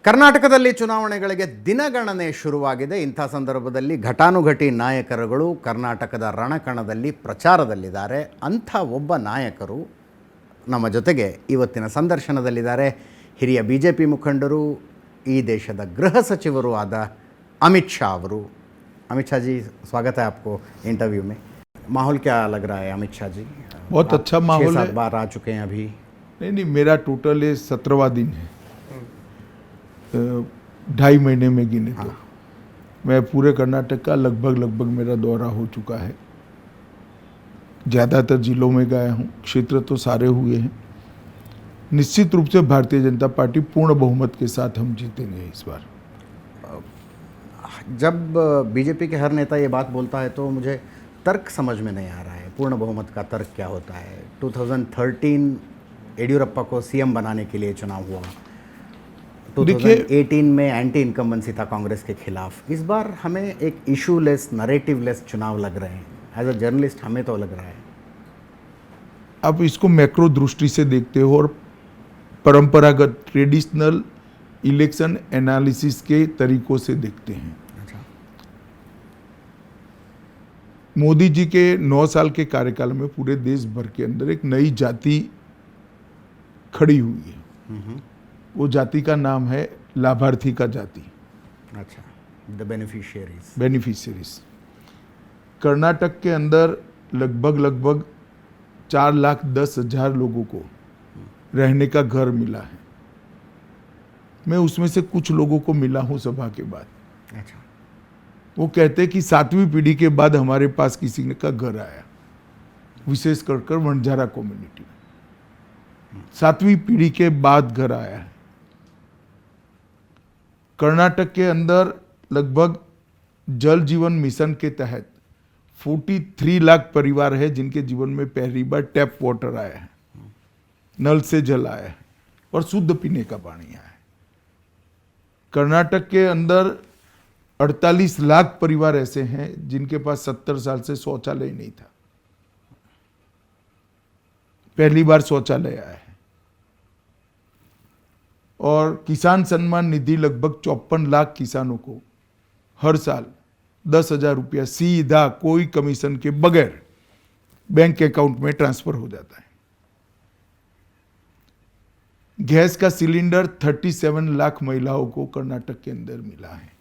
ಕರ್ನಾಟಕದಲ್ಲಿ ಚುನಾವಣೆಗಳಿಗೆ ದಿನಗಣನೆ ಶುರುವಾಗಿದೆ. ಇಂಥ ಸಂದರ್ಭದಲ್ಲಿ ಘಟಾನುಘಟಿ ನಾಯಕರುಗಳು ಕರ್ನಾಟಕದ ರಣಕಣದಲ್ಲಿ ಪ್ರಚಾರದಲ್ಲಿದ್ದಾರೆ. ಅಂಥ ಒಬ್ಬ ನಾಯಕರು ನಮ್ಮ ಜೊತೆಗೆ ಇವತ್ತಿನ ಸಂದರ್ಶನದಲ್ಲಿದ್ದಾರೆ. ಹಿರಿಯ BJP ಮುಖಂಡರು, ಈ ದೇಶದ ಗೃಹ ಸಚಿವರು ಆದ अमित शाह ಅವರು. अमित शाह जी, स्वागत है आपको इंटरव्यू में. माहौल क्या लग रहा है अमित शाह जी? बहुत अच्छा माहौल है. 6-7 बार आ चुके हैं अभी. नहीं, मेरा टोटल ये 17वां दिन है. 2.5 महीने में गिने तो मैं पूरे कर्नाटक का लगभग मेरा दौरा हो चुका है. ज़्यादातर जिलों में गया हूँ. क्षेत्र तो सारे हुए हैं. निश्चित रूप से भारतीय जनता पार्टी पूर्ण बहुमत के साथ हम जीतेंगे इस बार. जब BJP के हर नेता ये बात बोलता है तो मुझे तर्क समझ में नहीं आ रहा है. पूर्ण बहुमत का तर्क क्या होता है? 2013 येडियुरप्पा को CM बनाने के लिए चुनाव हुआ. 2018 में एंटी इनकम्बेंसी था कांग्रेस के खिलाफ. इस बार हमें एक इशू लेस, नरेटिव लेस चुनाव लग रहे हैं. एज अ जर्नलिस्ट हमें तो लग रहा है. आप इसको मैक्रो दृष्टि से देखते हो और परंपरागत ट्रेडिशनल इलेक्शन एनालिसिस के तरीकों से देखते हैं. मोदी जी के 9 साल के कार्यकाल में पूरे देश भर के अंदर एक नई जाति खड़ी हुई है. वो जाति का नाम है लाभार्थी का जाति. अच्छा, द बेनिफिशियरीज. कर्नाटक के अंदर लगभग 4,10,000 लोगों को रहने का घर मिला है. मैं उसमें से कुछ लोगों को मिला हूँ सभा के बाद. अच्छा. वो कहते हैं कि 7वीं पीढ़ी के बाद हमारे पास किसी का घर आया, विशेष कर वंजारा कम्युनिटी. 7वीं पीढ़ी के बाद घर आया है. कर्नाटक के अंदर लगभग जल जीवन मिशन के तहत 43 लाख परिवार है जिनके जीवन में पहली बार टैप वाटर आया है, नल से जल आया है और शुद्ध पीने का पानी आया है. कर्नाटक के अंदर 48 लाख परिवार ऐसे हैं जिनके पास 70 साल से शौचालय नहीं था, पहली बार शौचालय आया है. और किसान सम्मान निधि लगभग 54 लाख किसानों को हर साल 10,000 रुपया सीधा कोई कमीशन के बगैर बैंक अकाउंट में ट्रांसफर हो जाता है. गैस का सिलेंडर 37 लाख महिलाओं को कर्नाटक के अंदर मिला है.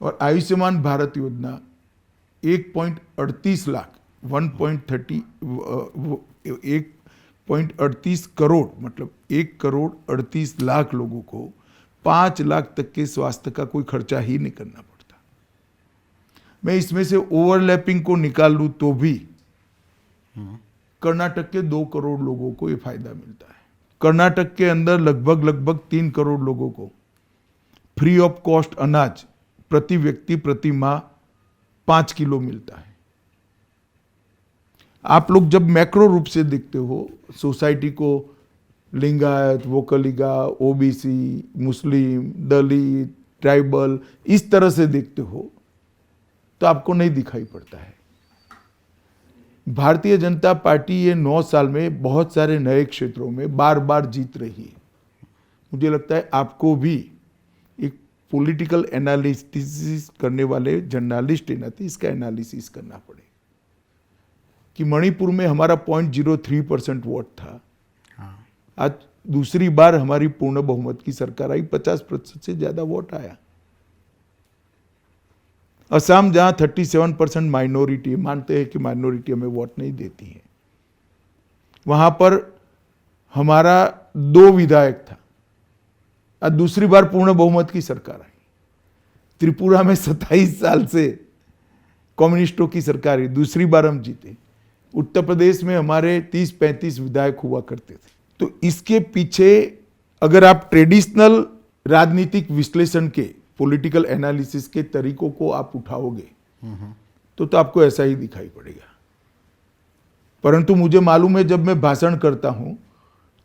और आयुष्मान भारत योजना 1.38 लाख 1.38 करोड़ मतलब 1.38 करोड़ लोगों को 5 लाख तक के स्वास्थ्य का कोई खर्चा ही नहीं करना पड़ता. मैं इसमें से ओवरलैपिंग को निकाल लूं तो भी कर्नाटक के 2 करोड़ लोगों को ये फायदा मिलता है. कर्नाटक के अंदर लगभग 3 करोड़ लोगों को फ्री ऑफ कॉस्ट अनाज प्रति व्यक्ति प्रति माह 5 किलो मिलता है. आप लोग जब मैक्रो रूप से देखते हो सोसाइटी को, लिंगायत, वोकलिगा, OBC, मुस्लिम, दलित, ट्राइबल, इस तरह से देखते हो तो आपको नहीं दिखाई पड़ता है. भारतीय जनता पार्टी ये 9 साल में बहुत सारे नए क्षेत्रों में बार जीत रही है. मुझे लगता है आपको भी एक पॉलिटिकल एनालिसिस करने वाले जर्नलिस्ट है ना, तो इसका एनालिसिस करना पड़ेगा कि मणिपुर में हमारा 0.03% वोट था. आज दूसरी बार हमारी पूर्ण बहुमत की सरकार आई, 50% से ज्यादा वोट आया. असम जहां 37% माइनॉरिटी, मानते हैं कि माइनॉरिटी हमें वोट नहीं देती है, वहां पर हमारा 2 विधायक था. आज दूसरी बार पूर्ण बहुमत की सरकार आई. त्रिपुरा में 27 साल से कम्युनिस्टों की सरकार है, दूसरी बार हम जीते. उत्तर प्रदेश में हमारे 30-35 विधायक हुआ करते थे. तो इसके पीछे अगर आप ट्रेडिशनल राजनीतिक विश्लेषण के, पॉलिटिकल एनालिसिस के तरीकों को आप उठाओगे तो आपको ऐसा ही दिखाई पड़ेगा. परंतु मुझे मालूम है जब मैं भाषण करता हूं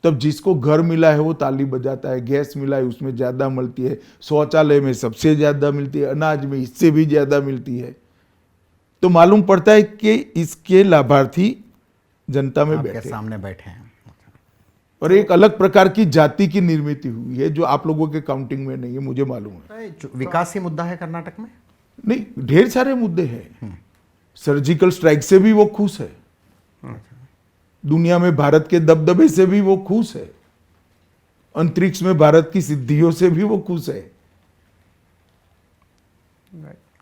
तब जिसको घर मिला है वो ताली बजाता है, गैस मिला है उसमें ज़्यादा मिलती है, शौचालय में सबसे ज़्यादा मिलती है, अनाज में इससे भी ज़्यादा मिलती है. तो मालूम पड़ता है कि इसके लाभार्थी जनता में बैठे, सामने बैठे हैं. और एक अलग प्रकार की जाति की निर्मित हुई है जो आप लोगों के काउंटिंग में नहीं है, मुझे मालूम है। जो विकास ही मुद्दा है कर्नाटक में। नहीं, ढेर सारे मुद्दे हैं। सर्जिकल स्ट्राइक से भी वो खुश है, दुनिया में भारत के दबदबे से भी वो खुश है, अंतरिक्ष में भारत की सिद्धियों से भी वो खुश है।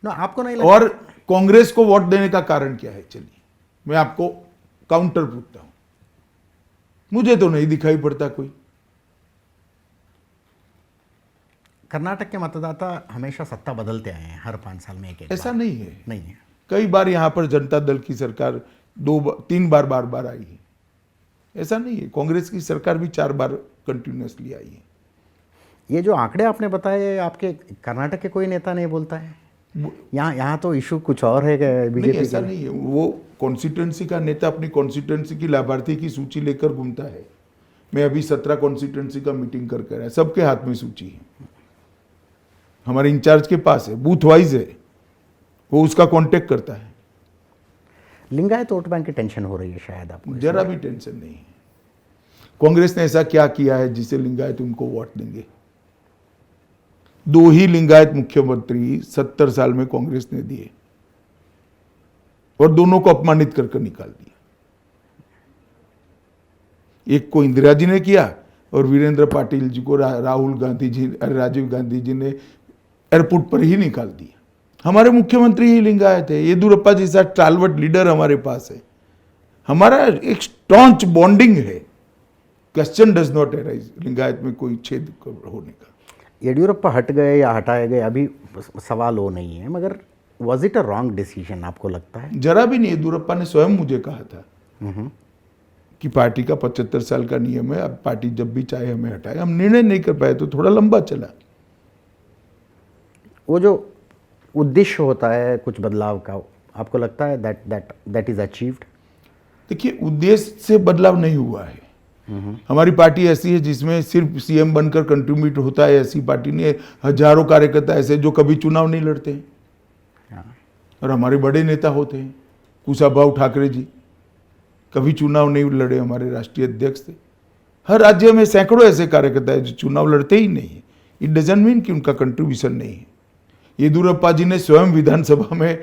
आपको नहीं लगता? और कांग्रेस को वोट देने का कारण क्या है? चलिए मैं आपको काउंटर पूछता हूं, मुझे तो नहीं दिखाई पड़ता कोई। कर्नाटक के मतदाता हमेशा सत्ता बदलते आए हैं, हर 5 साल में एक ऐसा बार। नहीं है। नहीं है। कई बार यहां पर जनता दल की सरकार 2-3 बार बार आई है। ऐसा नहीं है। कांग्रेस की सरकार भी 4 बार कंटिन्यूअसली आई है। ये जो आंकड़े आपने बताए, आपके कर्नाटक के कोई नेता नहीं बोलता है। यहाँ तो इशू कुछ और है नहीं, बीजेपी ऐसा नहीं है। वो कॉन्स्टिट्यूंसी का नेता अपनी कॉन्स्टिट्यूंसी की लाभार्थी की सूची लेकर घूमता है। मैं अभी 17 कॉन्स्टिट्यूंसी का मीटिंग करके आया, सबके हाथ में सूची है, हमारे इंचार्ज के पास है, बूथ वाइज है, वो उसका कांटेक्ट करता है। लिंगायत वोट बैंक की टेंशन हो रही है शायद आपको? जरा भी टेंशन नहीं है। कांग्रेस ने ऐसा क्या किया है जिसे लिंगायत उनको वोट देंगे? 2 ही लिंगायत मुख्यमंत्री 70 साल में कांग्रेस ने दिए और दोनों को अपमानित करके निकाल दिया। एक को इंदिरा जी ने किया और वीरेंद्र पाटिल जी को राहुल गांधी जी, राजीव गांधी जी ने एयरपोर्ट पर ही निकाल दिया। हमारे मुख्यमंत्री ही लिंगायत है। येदुरप्पा जैसा टालवट लीडर हमारे पास है। हमारा एक स्टॉन्च बॉन्डिंग है। Question does not arise Lingayat में कोई छेद होने का। येडियुरप्पा हट गए या हटाए गए अभी सवाल वो नहीं है, मगर was it a wrong decision आपको लगता है? जरा भी नहीं। येदुरप्पा ने स्वयं मुझे कहा था कि पार्टी का 75 साल का नियम है, अब पार्टी जब भी चाहे हमें हटाए। हम निर्णय नहीं कर पाए तो थोड़ा लंबा चला। वो जो उद्देश्य होता है कुछ बदलाव का, आपको लगता है दैट इज अचीव्ड? देखिए, उद्देश्य से बदलाव नहीं हुआ है। हमारी पार्टी ऐसी है जिसमें सिर्फ सीएम बनकर कंट्रीब्यूट होता है। ऐसी पार्टी ने हजारों कार्यकर्ता ऐसे जो कभी चुनाव नहीं लड़ते हैं। और हमारे बड़े नेता होते हैं, कुशाभाऊ ठाकरे जी कभी चुनाव नहीं लड़े, हमारे राष्ट्रीय अध्यक्ष थे। हर राज्य में सैकड़ों ऐसे कार्यकर्ता है जो चुनाव लड़ते ही नहीं है। इट डजंट मीन कि उनका कंट्रीब्यूशन नहीं है। येदुरप्पा जी ने स्वयं विधानसभा में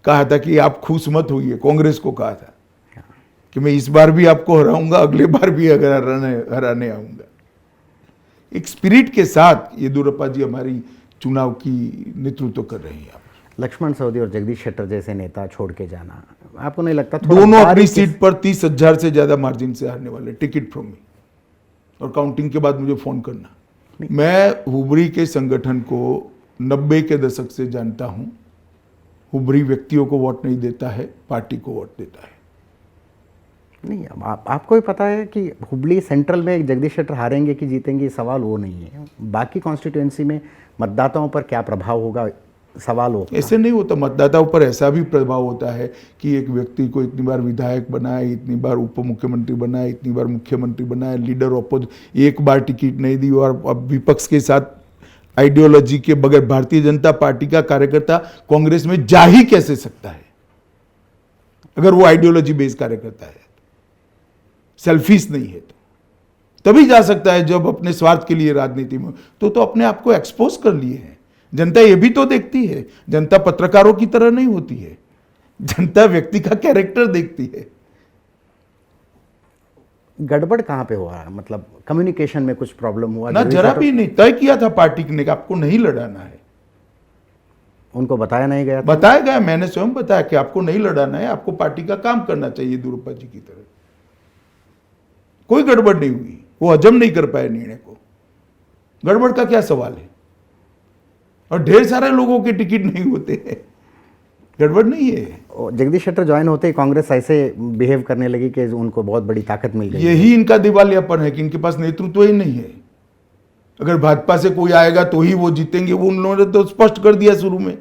कहा था कि आप खुश मत होइए, कांग्रेस को कहा था कि मैं इस बार भी आपको हराऊंगा, अगले बार भी अगर हराने आऊंगा। एक स्पिरिट के साथ येदुरप्पा जी हमारी चुनाव की नेतृत्व कर रहे हैं। लक्ष्मण सवदी और जगदीश शेट्टर जैसे नेता छोड़ के जाना, आपको नहीं लगता दोनों अपनी सीट पर 30,000 से ज्यादा मार्जिन से हारने वाले? टिकट फ्रॉम मी, और काउंटिंग के बाद मुझे फोन करना। मैं हुबरी के संगठन को 90 के दशक से जानता हूं। हुबरी व्यक्तियों को वोट नहीं देता है, पार्टी को वोट देता है। नहीं, आपको भी पता है कि हुबली सेंट्रल में जगदीश शेट्टर हारेंगे कि जीतेंगे, सवाल वो नहीं है। बाकी कॉन्स्टिट्यूएंसी में मतदाताओं पर क्या प्रभाव होगा, सवाल हो। ऐसे नहीं होता। मतदाताओं पर ऐसा भी प्रभाव होता है कि एक व्यक्ति को इतनी बार विधायक बनाए, इतनी बार उप मुख्यमंत्री बनाए, इतनी बार मुख्यमंत्री बनाए, लीडर ऑपोज, एक बार टिकट नहीं दी, और अब विपक्ष के साथ आइडियोलॉजी के बगैर भारतीय जनता पार्टी का कार्यकर्ता कांग्रेस में जा ही कैसे सकता है अगर वो आइडियोलॉजी बेस्ड कार्यकर्ता है, सेल्फिश नहीं है तो तभी जा सकता है जब अपने स्वार्थ के लिए राजनीति में तो अपने आप को एक्सपोज कर लिए हैं। जनता ये भी तो देखती है। जनता पत्रकारों की तरह नहीं होती है, जनता व्यक्ति का कैरेक्टर देखती है। गड़बड़ कहाँ पे हुआ? मतलब कम्युनिकेशन में कुछ प्रॉब्लम हुआ? ना, जरा भी नहीं। तय किया था पार्टी ने कि आपको नहीं लड़ाना है, उनको बताया नहीं गया था? बताया गया, मैंने स्वयं बताया कि आपको नहीं लड़ाना है, आपको पार्टी का काम करना चाहिए येदुरप्पा जी की तरह। कोई गड़बड़ नहीं हुई, वो हजम नहीं कर पाए निर्णय को। गड़बड़ का क्या सवाल है? और ढेर सारे लोगों के टिकट नहीं होते हैं, गड़बड़ नहीं है। जगदीश शेट्टर ज्वाइन होते ही कांग्रेस ऐसे बिहेव करने लगी कि उनको बहुत बड़ी ताकत मिल गई। यही इनका दिवालियापन है कि इनके पास नेतृत्व ही नहीं है। अगर भाजपा से कोई आएगा तो ही वो जीतेंगे, वो उन लोगों ने तो स्पष्ट कर दिया शुरू में,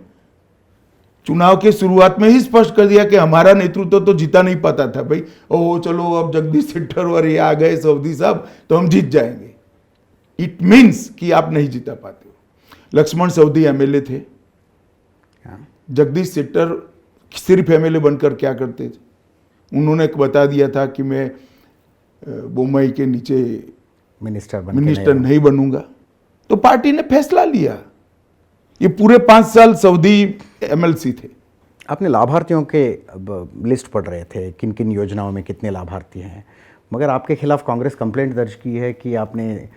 चुनाव के शुरुआत में ही स्पष्ट कर दिया कि हमारा नेतृत्व तो जीता नहीं पाता था भाई। ओ चलो अब जगदीश शेट्टर और ये आ गए सऊदी साहब तो हम जीत जाएंगे। इट मीन्स कि आप नहीं जीता पाते हो। लक्ष्मण सवदी एमएलए थे, जगदीश शेट्टर सिर्फ एमएलए बनकर क्या करते थे? उन्होंने बता दिया था कि मैं बोमई के नीचे मिनिस्टर बन के मिनिस्टर नहीं नहीं बनूंगा। तो पार्टी ने फैसला लिया। ये पूरे 5 साल सऊदी एमएलसी थे। आपने लाभार्थियों के लिस्ट पढ़ रहे थे, किन किन योजनाओं में कितने लाभार्थी हैं, मगर आपके खिलाफ कांग्रेस कंप्लेंट दर्ज की है कि आपने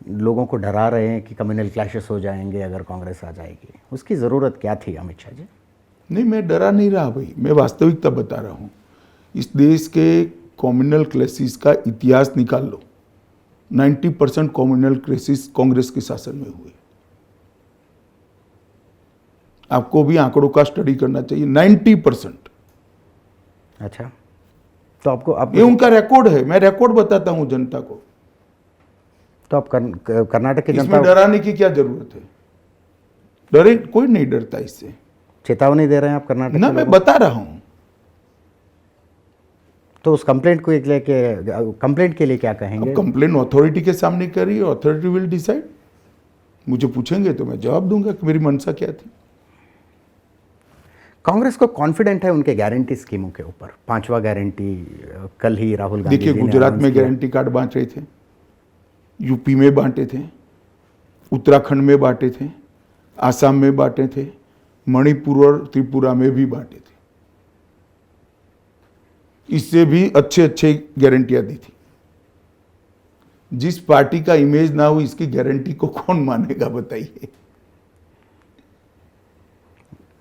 लोगों को डरा रहे हैं कि कम्युनल क्लैशेस हो जाएंगे अगर कांग्रेस आ जाएगी। उसकी ज़रूरत क्या थी अमित शाह जी? नहीं, मैं डरा नहीं रहा भाई, मैं वास्तविकता बता रहा हूँ। इस देश के कम्युनल क्लैशेस का इतिहास निकाल लो। 90% कम्युनल क्लैशेस कांग्रेस के शासन में हुए। आपको भी आंकड़ों का स्टडी करना चाहिए। 90%। अच्छा, तो आपको ये उनका रिकॉर्ड है, मैं रिकॉर्ड बताता हूं जनता को। तो आप कर्नाटक की इसमें जनता डराने की क्या जरूरत है? डरे कोई नहीं डरता इससे। चेतावनी दे रहे हैं आप कर्नाटक ना, के मैं लोगों बता रहा हूं। तो उस कंप्लेंट को एक लेके कंप्लेंट के लिए क्या कहेंगे? अब कंप्लेन अथॉरिटी के सामने करिए, अथॉरिटी विल डिसाइड। मुझे पूछेंगे तो मैं जवाब दूंगा कि मेरी मंशा क्या थी। कांग्रेस को कॉन्फिडेंट है उनके गारंटी स्कीमों के ऊपर। 5वां गारंटी कल ही राहुल गांधी देखिए, जी ने गुजरात announce में किया। गारंटी कार्ड बांट रहे थे, यूपी में बांटे थे, उत्तराखंड में बांटे थे, आसाम में बांटे थे, मणिपुर और त्रिपुरा में भी बांटे थे। इससे भी अच्छे अच्छे गारंटियां दी थी। जिस पार्टी का इमेज ना हो, इसकी गारंटी को कौन मानेगा बताइए?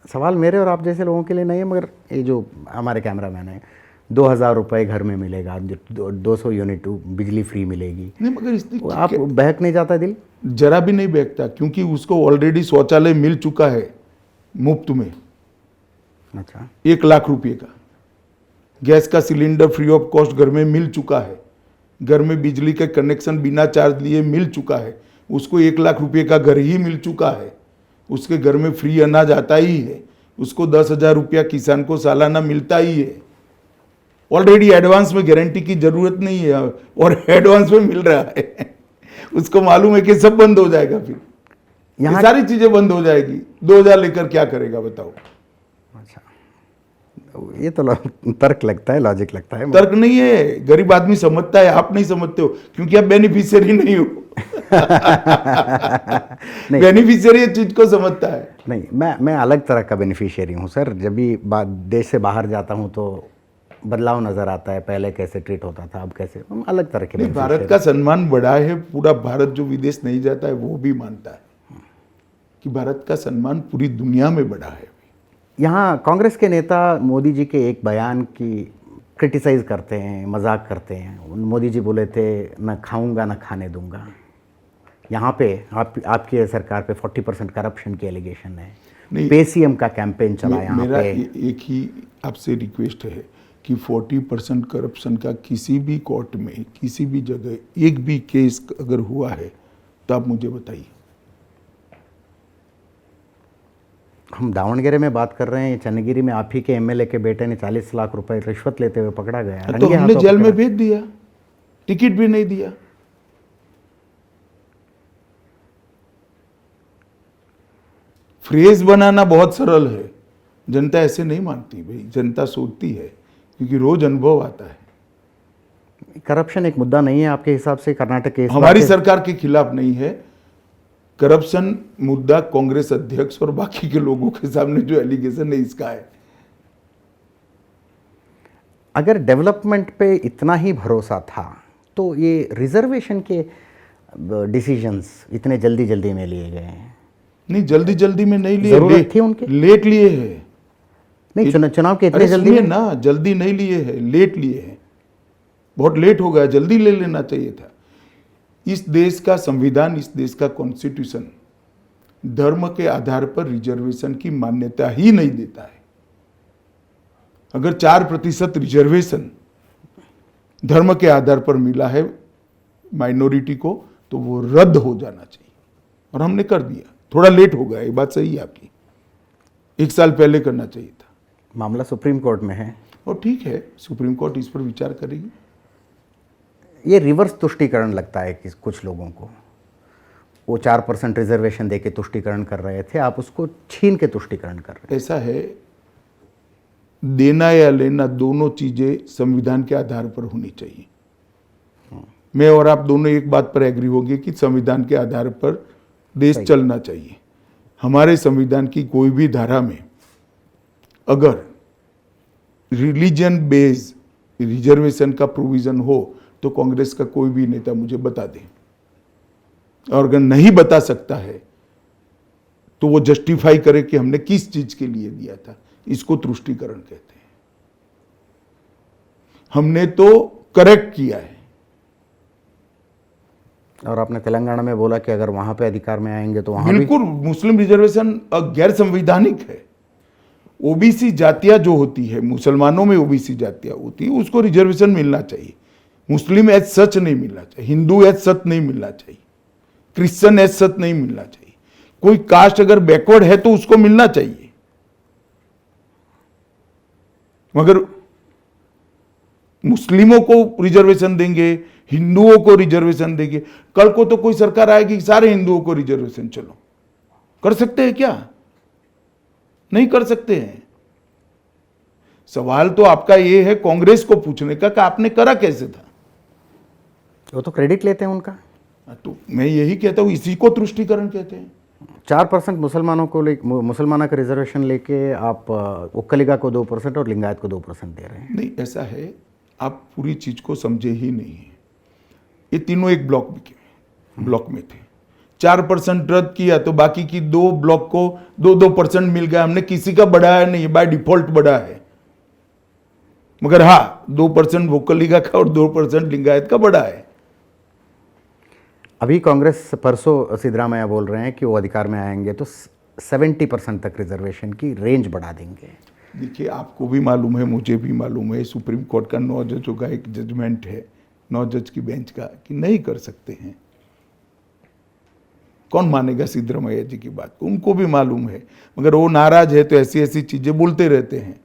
सवाल मेरे और आप जैसे लोगों के लिए नहीं है, मगर ये जो हमारे कैमरामैन है, 2,000 रुपये घर में मिलेगा, 200 यूनिट बिजली फ्री मिलेगी। नहीं, मगर इसने वो आप बहक नहीं जाता दिल? जरा भी नहीं बहकता, क्योंकि उसको ऑलरेडी शौचालय मिल चुका है मुफ्त में। अच्छा, 1 लाख रुपए का गैस का सिलेंडर फ्री ऑफ कॉस्ट घर में मिल चुका है। घर में बिजली का कनेक्शन बिना चार्ज लिए मिल चुका है। उसको 1 लाख रुपए का घर ही मिल चुका है। उसके घर में फ्री अनाज आता ही है। उसको 10,000 रुपया किसान को सालाना मिलता ही है। ऑलरेडी एडवांस में गारंटी की जरूरत नहीं है, और एडवांस में मिल रहा है। उसको मालूम है कि सब बंद हो जाएगा, फिर ये सारी चीजें बंद हो जाएगी। 2,000 लेकर क्या करेगा बताओ? अच्छा, ये तो तर्क लगता है, लॉजिक लगता है। तर्क नहीं है, गरीब आदमी समझता है, आप नहीं समझते हो क्योंकि आप बेनिफिशियरी नहीं हो। बेनिफिशियरी चीज को समझता है। नहीं, मैं अलग तरह का बेनिफिशियरी हूँ सर। जब भी देश से बाहर जाता हूँ तो बदलाव नजर आता है। पहले कैसे ट्रीट होता था, अब कैसे, हम अलग तरह के भारत का सम्मान बढ़ा है। पूरा भारत जो विदेश नहीं जाता है वो भी मानता है कि भारत का सम्मान पूरी दुनिया में बढ़ा है। यहाँ कांग्रेस के नेता मोदी जी के एक बयान की क्रिटिसाइज करते हैं, मजाक करते हैं। मोदी जी बोले थे, न खाऊंगा न खाने दूंगा। यहाँ पे आपकी सरकार पे 40% करप्शन की एलिगेशन है। पेसीएम का कैंपेन चला यहाँ मेरा पे। एक ही आपसे रिक्वेस्ट है कि 40% करप्शन का किसी भी कोर्ट में, किसी भी जगह एक भी केस अगर हुआ है तो आप मुझे बताइए। हम दावणगेरे में बात कर रहे हैं, चन्नगिरी में आप ही के एमएलए के बेटे ने 40 लाख रुपए रिश्वत लेते हुए पकड़ा गया। तो हमने जेल में भेज दिया, टिकट भी नहीं दिया। फ्रेज बनाना बहुत सरल है, जनता ऐसे नहीं मानती भाई। जनता सोचती है, क्योंकि रोज अनुभव आता है। करप्शन एक मुद्दा नहीं है आपके हिसाब से कर्नाटक के? हमारी सरकार के खिलाफ नहीं है करप्शन। मुद्दा कांग्रेस अध्यक्ष और बाकी के लोगों के सामने जो एलिगेशन है इसका है। अगर डेवलपमेंट पे इतना ही भरोसा था तो ये रिजर्वेशन के डिसीजंस इतने जल्दी जल्दी में लिए गए हैं? नहीं, जल्दी जल्दी में नहीं लिए, जरूरत थी उनके? लेट लिए हैं। नहीं, चुनाव के इतने जल्दी में ना, जल्दी नहीं लिए हैं, लेट लिए हैं। बहुत लेट हो गया, जल्दी ले लेना चाहिए था। इस देश का संविधान, इस देश का कॉन्स्टिट्यूशन धर्म के आधार पर रिजर्वेशन की मान्यता ही नहीं देता है। अगर 4% रिजर्वेशन धर्म के आधार पर मिला है माइनॉरिटी को, तो वो रद्द हो जाना चाहिए, और हमने कर दिया। थोड़ा लेट हो गया, ये बात सही है आपकी। 1 साल पहले करना चाहिए था। मामला सुप्रीम कोर्ट में है, और ठीक है, सुप्रीम कोर्ट इस पर विचार करेगी। ये रिवर्स तुष्टीकरण लगता है कि कुछ लोगों को। वो 4% रिजर्वेशन दे के तुष्टीकरण कर रहे थे, आप उसको छीन के तुष्टीकरण कर रहे हैं। ऐसा है, देना या लेना दोनों चीजें संविधान के आधार पर होनी चाहिए। मैं और आप दोनों एक बात पर एग्री होंगे कि संविधान के आधार पर देश चलना चाहिए। हमारे संविधान की कोई भी धारा में अगर रिलीजन बेस्ड रिजर्वेशन का प्रोविजन हो तो कांग्रेस का कोई भी नेता मुझे बता दे, और अगर नहीं बता सकता है तो वो जस्टिफाई करे कि हमने किस चीज के लिए दिया था। इसको तुष्टीकरण कहते हैं। हमने तो करेक्ट किया है। और आपने तेलंगाना में बोला कि अगर वहां पे अधिकार में आएंगे तो वहां भी बिल्कुल मुस्लिम रिजर्वेशन गैर संवैधानिक है। ओबीसी जातियां जो होती है, मुसलमानों में ओबीसी जातियां होती है, उसको रिजर्वेशन मिलना चाहिए। मुस्लिम एज सच नहीं मिलना चाहिए, हिंदू एज सच नहीं मिलना चाहिए, क्रिश्चियन एज सच नहीं मिलना चाहिए। कोई कास्ट अगर बैकवर्ड है तो उसको मिलना चाहिए, मगर मुस्लिमों को रिजर्वेशन देंगे, हिंदुओं को रिजर्वेशन देंगे। कल को तो कोई सरकार आएगी कि सारे हिंदुओं को रिजर्वेशन, चलो कर सकते हैं क्या? नहीं कर सकते हैं। सवाल तो आपका ये है कांग्रेस को पूछने का कि आपने करा कैसे था। वो तो क्रेडिट लेते हैं उनका। तो मैं यही कहता हूं, इसी को तुष्टीकरण कहते हैं। 4% मुसलमानों को मुसलमानों का रिजर्वेशन लेके आप उक्कलिगा को 2% और लिंगायत को 2% दे रहे हैं। नहीं, ऐसा है, आप पूरी चीज को समझे ही नहीं है। ये तीनों एक ब्लॉक में थे। 4% रद्द किया तो बाकी की 2 ब्लॉक को 2% मिल गया। हमने किसी का बढ़ाया नहीं, बाय डिफॉल्ट बढ़ा है। मगर हाँ, 2% वोकलिगा का और 2% लिंगायत का बढ़ा है। अभी कांग्रेस परसों सिद्धरामैया बोल रहे हैं कि वो अधिकार में आएंगे तो 70% तक रिजर्वेशन की रेंज बढ़ा देंगे। देखिए, आपको भी मालूम है, मुझे भी मालूम है, सुप्रीम कोर्ट का 9 जजों का एक जजमेंट है, 9 जज की बेंच का, कि नहीं कर सकते हैं। कौन मानेगा सिद्धरामैया जी की बात को? उनको भी मालूम है, मगर वो नाराज है तो ऐसी ऐसी चीजें बोलते रहते हैं।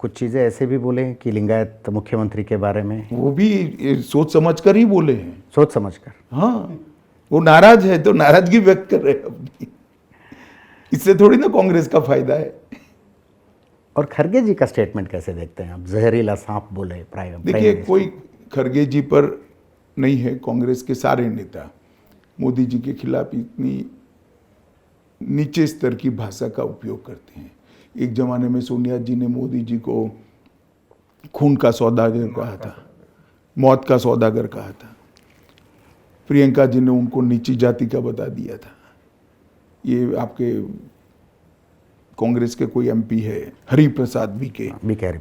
कुछ चीज़ें ऐसे भी बोले हैं कि लिंगायत मुख्यमंत्री के बारे में वो भी सोच समझ कर ही बोले हैं। सोच समझकर। हाँ, वो नाराज है तो नाराजगी व्यक्त कर रहे हैं अपनी। इससे थोड़ी ना कांग्रेस का फायदा है। और खरगे जी का स्टेटमेंट कैसे देखते हैं आप? जहरीला सांप बोले प्राइम देखिए, कोई खरगे जी पर नहीं है, कांग्रेस के सारे नेता मोदी जी के खिलाफ इतनी नीचे स्तर की भाषा का उपयोग करते हैं। एक जमाने में सोनिया जी ने मोदी जी को खून का सौदागर कहा था, मौत का सौदागर कहा था। प्रियंका जी ने उनको नीची जाति का बता दिया था। ये आपके कांग्रेस के कोई एमपी है, हरिप्रसाद बीके,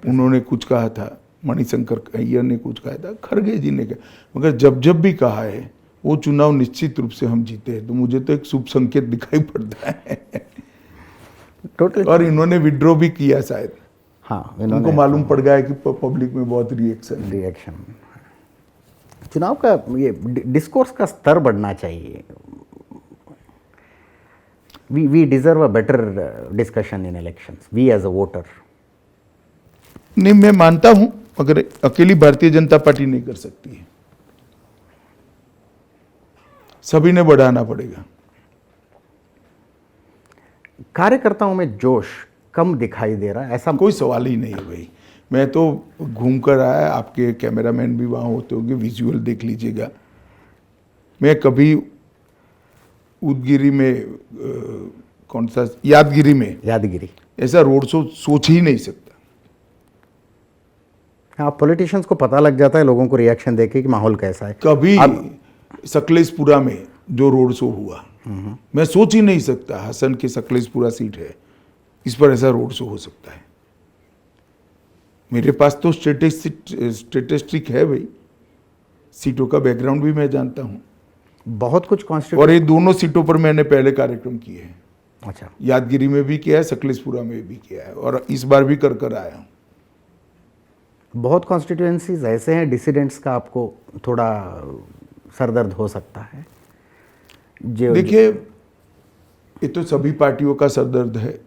उन्होंने कुछ कहा था। मणिशंकर अय्यर ने कुछ कहा था, खरगे जी ने कहा। मगर जब भी कहा है वो चुनाव निश्चित रूप से हम जीते हैं, तो मुझे तो एक शुभ संकेत दिखाई पड़ता है। टोटल। और इन्होंने विड्रॉ भी किया शायद। हाँ, उनको मालूम पड़ गया है कि पब्लिक में बहुत रिएक्शन। चुनाव का ये डिस्कोर्स का स्तर बढ़ना चाहिए। We deserve a better discussion in elections, we as a voter. नहीं, मैं मानता हूं, मगर अकेली भारतीय जनता पार्टी नहीं कर सकती है, सभी ने बढ़ाना पड़ेगा। कार्यकर्ताओं में जोश कम दिखाई दे रहा है, ऐसा कोई सवाल ही नहीं है भाई। मैं तो घूम कर आया, आपके कैमरामैन भी वहाँ होते होंगे, विजुअल देख लीजिएगा। मैं कभी उदगिरी में कौन सा यादगिरी ऐसा रोड शो सोच ही नहीं सकता। हाँ, पॉलिटिशियंस को पता लग जाता है लोगों को रिएक्शन देके कि माहौल कैसा है। कभी सकलेशपुरा में जो रोड शो हुआ, मैं सोच ही नहीं सकता। हसन की सकलेशपुरा सीट है, इस पर ऐसा रोड शो हो सकता है। मेरे पास तो स्टेटिस्टिक है भाई, सीटों का बैकग्राउंड भी मैं जानता हूं। बहुत कुछ और ये दोनों सीटों पर मैंने पहले कार्यक्रम किए हैं। अच्छा, यादगिरी में भी किया है, सकलेशपुरा में भी किया है, और इस बार भी कर आया हूं। बहुत कॉन्स्टिट्यूएंसीज ऐसे हैं डिसिडेंट्स का आपको थोड़ा सरदर्द हो सकता है। देखिए, ये तो सभी पार्टियों का सरदर्द है,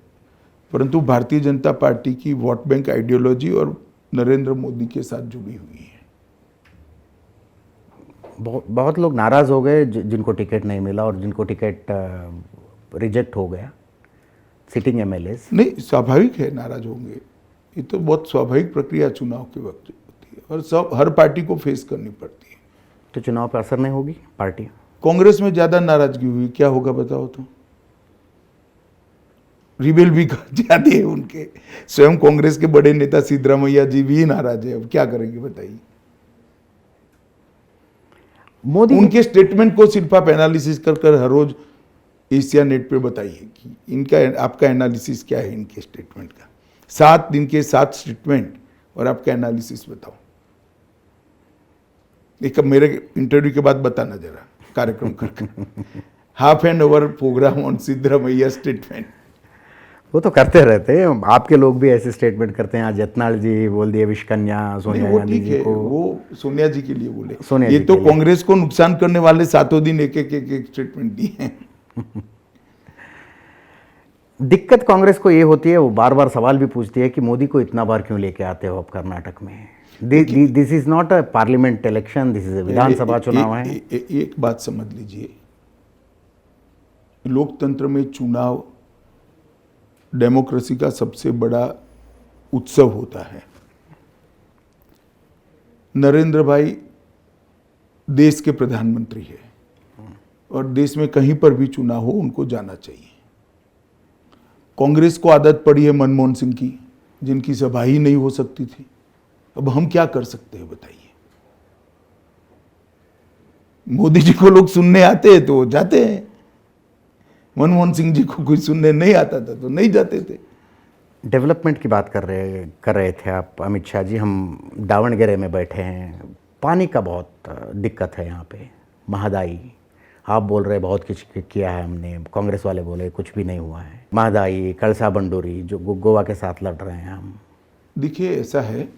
परंतु भारतीय जनता पार्टी की वोट बैंक आइडियोलॉजी और नरेंद्र मोदी के साथ जुड़ी हुई है। बहुत लोग नाराज हो गए जिनको टिकट नहीं मिला और जिनको टिकट रिजेक्ट हो गया, सिटिंग एमएलएस। नहीं, स्वाभाविक है, नाराज होंगे। ये तो बहुत स्वाभाविक प्रक्रिया चुनाव के वक्त होती है, और हर पार्टी को फेस करनी पड़ती है। तो चुनाव पर असर नहीं होगी पार्टी? कांग्रेस में ज्यादा नाराजगी हुई, क्या होगा बताओ तो? रिबेल भी ज्यादा है उनके, स्वयं कांग्रेस के बड़े नेता सिद्धरामैया जी भी नाराज है, अब क्या करेंगे बताइए? मोदी उनके स्टेटमेंट को सिर्फ आप एनालिसिस कर कर हर रोज एशिया नेट पे बताइए कि इनका आपका एनालिसिस क्या है इनके स्टेटमेंट का। 7 दिन के 7 स्टेटमेंट और आपका एनालिसिस बताओ। एक मेरे इंटरव्यू के बाद बताना जरा कार्यक्रम करके half an hour programme on Siddaramaiah statement. वो तो करते रहते हैं, आपके लोग भी ऐसे स्टेटमेंट करते हैं। आज यत्नाल जी बोल दिए विश्वकन्या सोनिया वो गांधी ठीक जी है, को। वो सोनिया जी के लिए बोले, सोनिया ये जी तो के लिए। कांग्रेस को नुकसान करने वाले 7 दिन एक स्टेटमेंट दिए हैं। दिक्कत कांग्रेस को ये होती है, वो बार बार सवाल भी पूछती है कि मोदी को इतना बार क्यों लेके आते हो आप कर्नाटक में? This is not a parliament election, this is विधानसभा चुनाव है। एक बात समझ लीजिए, लोकतंत्र में चुनाव डेमोक्रेसी का सबसे बड़ा उत्सव होता है। नरेंद्र भाई देश के प्रधानमंत्री है और देश में कहीं पर भी चुनाव हो उनको जाना चाहिए। कांग्रेस को आदत पड़ी है मनमोहन सिंह की, जिनकी सभा ही नहीं हो सकती थी। अब हम क्या कर सकते हैं बताइए? मोदी जी को लोग सुनने आते हैं तो जाते हैं, मनमोहन सिंह जी को कोई सुनने नहीं आता था तो नहीं जाते थे। डेवलपमेंट की बात कर रहे थे आप अमित शाह जी। हम दावणगेरे में बैठे हैं, पानी का बहुत दिक्कत है यहाँ पे, महदाई। आप बोल रहे बहुत कुछ किया है हमने, कांग्रेस वाले बोले कुछ भी नहीं हुआ है। महदाई, कलसा बंडोरी जो गोवा के साथ लड़ रहे हैं हम। देखिए ऐसा है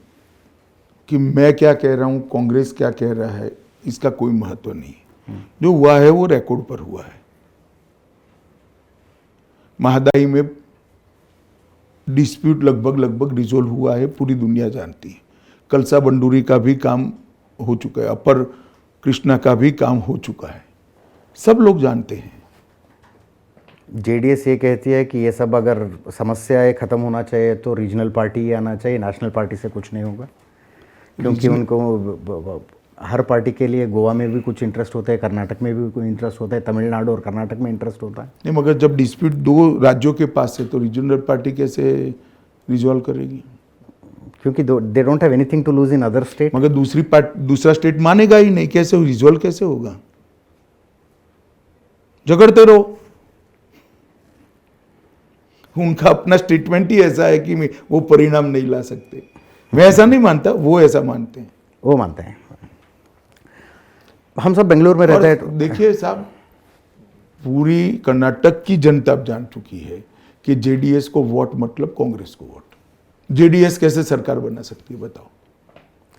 कि मैं क्या कह रहा हूँ, कांग्रेस क्या कह रहा है, इसका कोई महत्व नहीं है। जो हुआ है वो रिकॉर्ड पर हुआ है। महदाई में डिस्प्यूट लगभग रिजोल्व हुआ है, पूरी दुनिया जानती है। कलसा बंडूरी का भी काम हो चुका है, अपर कृष्णा का भी काम हो चुका है, सब लोग जानते हैं। जेडीएस ये कहती है कि ये सब अगर समस्याएं खत्म होना चाहिए तो रीजनल पार्टी ही आना चाहिए, नेशनल पार्टी से कुछ नहीं होगा, क्योंकि उनको हर पार्टी के लिए गोवा में भी कुछ इंटरेस्ट होता है, कर्नाटक में भी कोई इंटरेस्ट होता है, तमिलनाडु और कर्नाटक में इंटरेस्ट होता है। नहीं, मगर जब डिस्प्यूट 2 राज्यों के पास है तो रीजनल पार्टी कैसे रिजॉल्व करेगी? क्योंकि they don't have anything to lose in other state. मगर दूसरा स्टेट मानेगा ही नहीं, कैसे रिजॉल्व कैसे होगा? झगड़ते रहो। उनका अपना स्टेटमेंट ही ऐसा है कि वो परिणाम नहीं ला सकते। मैं ऐसा नहीं मानता, वो ऐसा मानते हैं। वो मानते हैं। हम सब बेंगलुरु में रहते हैं तो देखिए साहब, पूरी कर्नाटक की जनता अब जान चुकी है कि जेडीएस को वोट मतलब कांग्रेस को वोट। जेडीएस कैसे सरकार बना सकती है बताओ?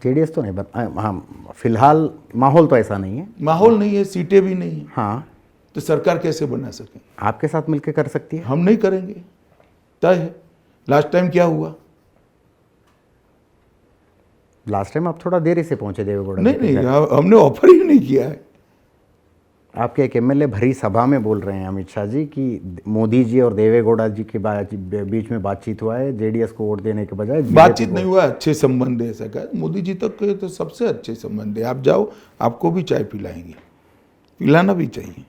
जेडीएस तो नहीं बन, हाँ फिलहाल माहौल तो ऐसा नहीं है। माहौल नहीं है, सीटें भी नहीं है, हाँ, तो सरकार कैसे बना सके? आपके साथ मिलकर कर सकती है। हम नहीं करेंगे, तय है। लास्ट टाइम क्या हुआ? लास्ट टाइम आप थोड़ा देरी से पहुंचे देवेगौड़ा। नहीं, हमने ऑफर ही नहीं किया है। आपके एक एमएलए भरी सभा में बोल रहे हैं अमित शाह जी कि मोदी जी और देवेगौड़ा जी के बीच में बातचीत हुआ है, जेडीएस को वोट देने के बजाय बातचीत नहीं हुआ, अच्छे संबंध है। ऐसा कहा मोदी जी तक के तो सबसे अच्छे संबंध है। आप जाओ, आपको भी चाय पिलाएंगे, पिलाना भी चाहिए।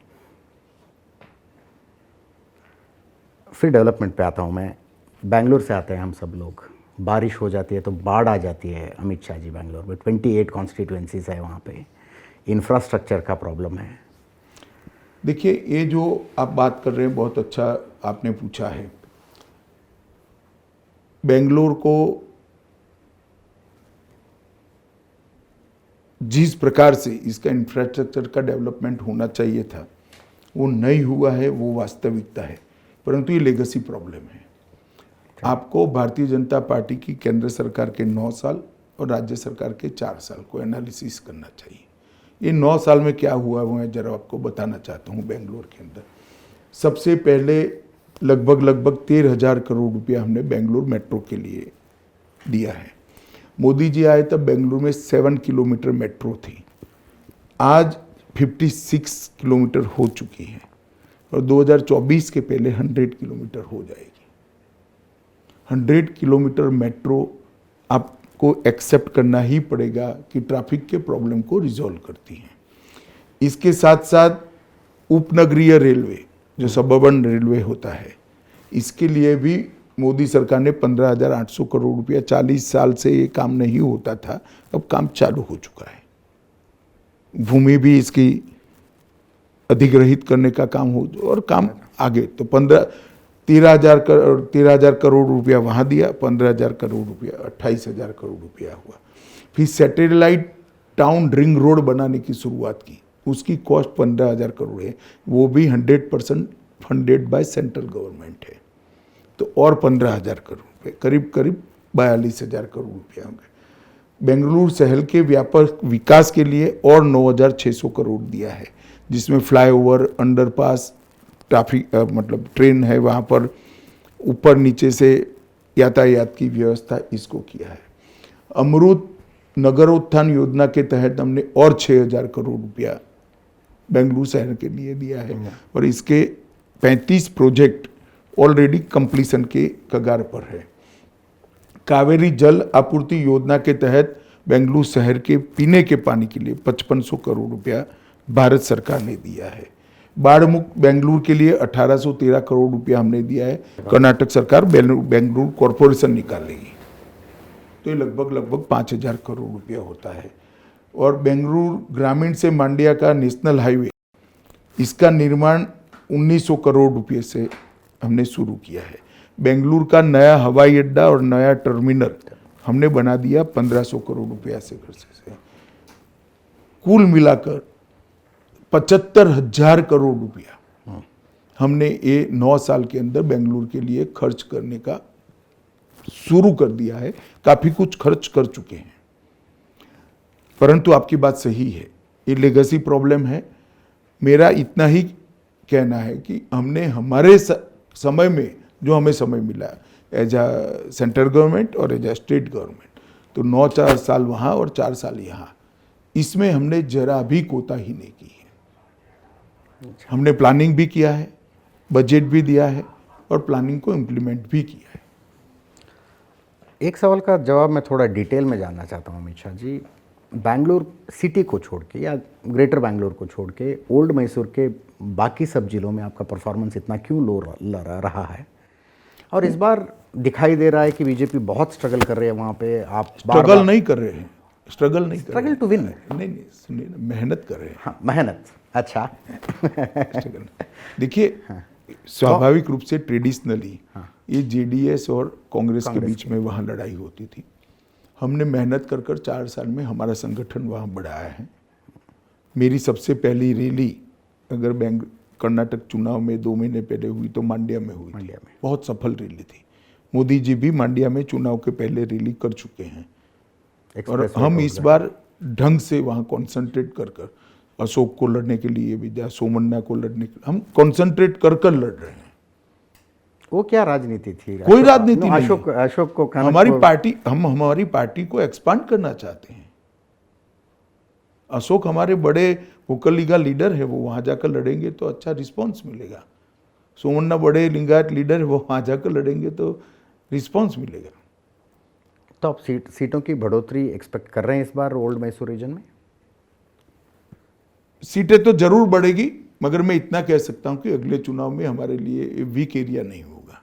फिर डेवलपमेंट पे आता हूँ मैं। बेंगलुरु से आते हैं हम सब लोग। बारिश हो जाती है तो बाढ़ आ जाती है अमित शाह जी बेंगलुरु में। 28 कॉन्स्टिट्यूएंसीज है वहाँ पे। इंफ्रास्ट्रक्चर का प्रॉब्लम है। देखिए, ये जो आप बात कर रहे हैं बहुत अच्छा आपने पूछा है। बेंगलुरु को जिस प्रकार से इसका इंफ्रास्ट्रक्चर का डेवलपमेंट होना चाहिए था वो नहीं हुआ है, वो वास्तविकता है। परंतु ये लेगेसी प्रॉब्लम है। आपको भारतीय जनता पार्टी की केंद्र सरकार के 9 साल और राज्य सरकार के 4 साल को एनालिसिस करना चाहिए। ये 9 साल में क्या हुआ वो मैं जरा आपको बताना चाहता हूँ। बेंगलुरु के अंदर सबसे पहले लगभग 13,000 करोड़ रुपया हमने बेंगलुरु मेट्रो के लिए दिया है। मोदी जी आए तब बेंगलुरु में 7 किलोमीटर मेट्रो थी, आज 56 किलोमीटर हो चुकी है और 2024 के पहले 100 किलोमीटर हो जाएगी। 100 किलोमीटर मेट्रो आपको एक्सेप्ट करना ही पड़ेगा कि ट्रैफिक के प्रॉब्लम को रिजॉल्व करती है। इसके साथ साथ उपनगरीय रेलवे जो सबअर्बन रेलवे होता है, इसके लिए भी मोदी सरकार ने 15,800 करोड़ रुपया, 40 साल से ये काम नहीं होता था, अब काम चालू हो चुका है। भूमि भी इसकी अधिग्रहित करने का काम हो और काम आगे तो 13,000 करोड़ रुपया वहाँ दिया, 15,000 करोड़ रुपया, 28,000 करोड़ रुपया हुआ। फिर सैटेलाइट टाउन रिंग रोड बनाने की शुरुआत की, उसकी कॉस्ट 15,000 करोड़ है, वो भी 100% फंडेड बाय सेंट्रल गवर्नमेंट है, तो और 15,000 करोड़ रुपये, करीब करीब 42,000 करोड़ रुपया होंगे। बेंगलुरु शहर के व्यापक विकास के लिए और 9,600 करोड़ दिया है, जिसमें फ्लाईओवर, अंडरपास, ट्रैफिक मतलब ट्रेन है वहाँ पर, ऊपर नीचे से यातायात की व्यवस्था, इसको किया है। अमृत नगरोत्थान योजना के तहत हमने और 6,000 करोड़ रुपया बेंगलुरु शहर के लिए दिया है और इसके 35 प्रोजेक्ट ऑलरेडी कंप्लीशन के कगार पर है। कावेरी जल आपूर्ति योजना के तहत बेंगलुरु शहर के पीने के पानी के लिए 5500 करोड़ रुपया भारत सरकार ने दिया है। बाढ़ मुक्त बेंगलुरु के लिए 1813 करोड़ रुपया हमने दिया है, कर्नाटक सरकार बेंगलुरु कॉरपोरेशन निकालेगी, तो ये लगभग 5,000 करोड़ रुपया होता है। और बेंगलुरु ग्रामीण से मांड्या का नेशनल हाईवे, इसका निर्माण 1,900 करोड़ रुपये से हमने शुरू किया है। बेंगलुरु का नया हवाई अड्डा और नया टर्मिनल हमने बना दिया 1,500 करोड़ रुपया से खर्चे से। कुल मिलाकर 75,000 करोड़ रुपया हमने ये 9 साल के अंदर बेंगलुरु के लिए खर्च करने का शुरू कर दिया है। काफी कुछ खर्च कर चुके हैं, परंतु आपकी बात सही है, ये लेगेसी प्रॉब्लम है। मेरा इतना ही कहना है कि हमने हमारे समय में जो हमें समय मिला एज अ सेंट्रल गवर्नमेंट और एज अ स्टेट गवर्नमेंट, तो 9 साल वहाँ और 4 साल यहाँ, इसमें हमने जरा भी कोताही नहीं की है। हमने प्लानिंग भी किया है, बजट भी दिया है और प्लानिंग को इम्प्लीमेंट भी किया है। एक सवाल का जवाब मैं थोड़ा डिटेल में जानना चाहता हूँ अमित शाह जी। बेंगलुरु सिटी को छोड़ के या ग्रेटर बेंगलुरु को छोड़ के ओल्ड मैसूर के बाकी सब जिलों में आपका परफॉर्मेंस इतना क्यों लो रहा है? और इस बार दिखाई दे रहा है कि बीजेपी बहुत स्ट्रगल कर रही है वहाँ पे। आप स्ट्रगल नहीं कर रहे हैं, स्ट्रगल टू विन नहीं, सुनिए ना, मेहनत कर रहे हैं। हाँ, मेहनत, अच्छा। स्ट्रगल देखिए, स्वाभाविक रूप से ट्रेडिशनली ये जेडीएस और कांग्रेस के बीच में वहाँ लड़ाई होती थी। हमने मेहनत कर 4 साल में हमारा संगठन वहाँ बढ़ाया है। मेरी सबसे पहली रैली अगर कर्नाटक चुनाव में 2 महीने पहले हुई तो मांड्या में हुई थी, बहुत सफल रैली थी। मोदी जी भी मांड्या में चुनाव के पहले रैली कर चुके हैं और हम इस बार ढंग से वहाँ कॉन्सेंट्रेट कर अशोक को लड़ने के लिए भी, या सोमन्ना को लड़ने के लिए हम कॉन्सेंट्रेट कर लड़ रहे हैं। वो क्या राजनीति थी? कोई राजनीति नहीं। अशोक को हमारी पार्टी को एक्सपांड करना चाहते हैं। अशोक हमारे बड़े वोकल लीगा लीडर है, वो वहां जाकर लड़ेंगे तो अच्छा रिस्पांस मिलेगा। सोमन्ना बड़े लिंगायत लीडर है, वो वहां जाकर लड़ेंगे तो रिस्पांस मिलेगा। तो आप सीटों की बढ़ोतरी एक्सपेक्ट कर रहे हैं इस बार ओल्ड मैसूर रीजन में? सीटें तो जरूर बढ़ेगी, मगर मैं इतना कह सकता हूं कि अगले चुनाव में हमारे लिए वीक एरिया नहीं होगा,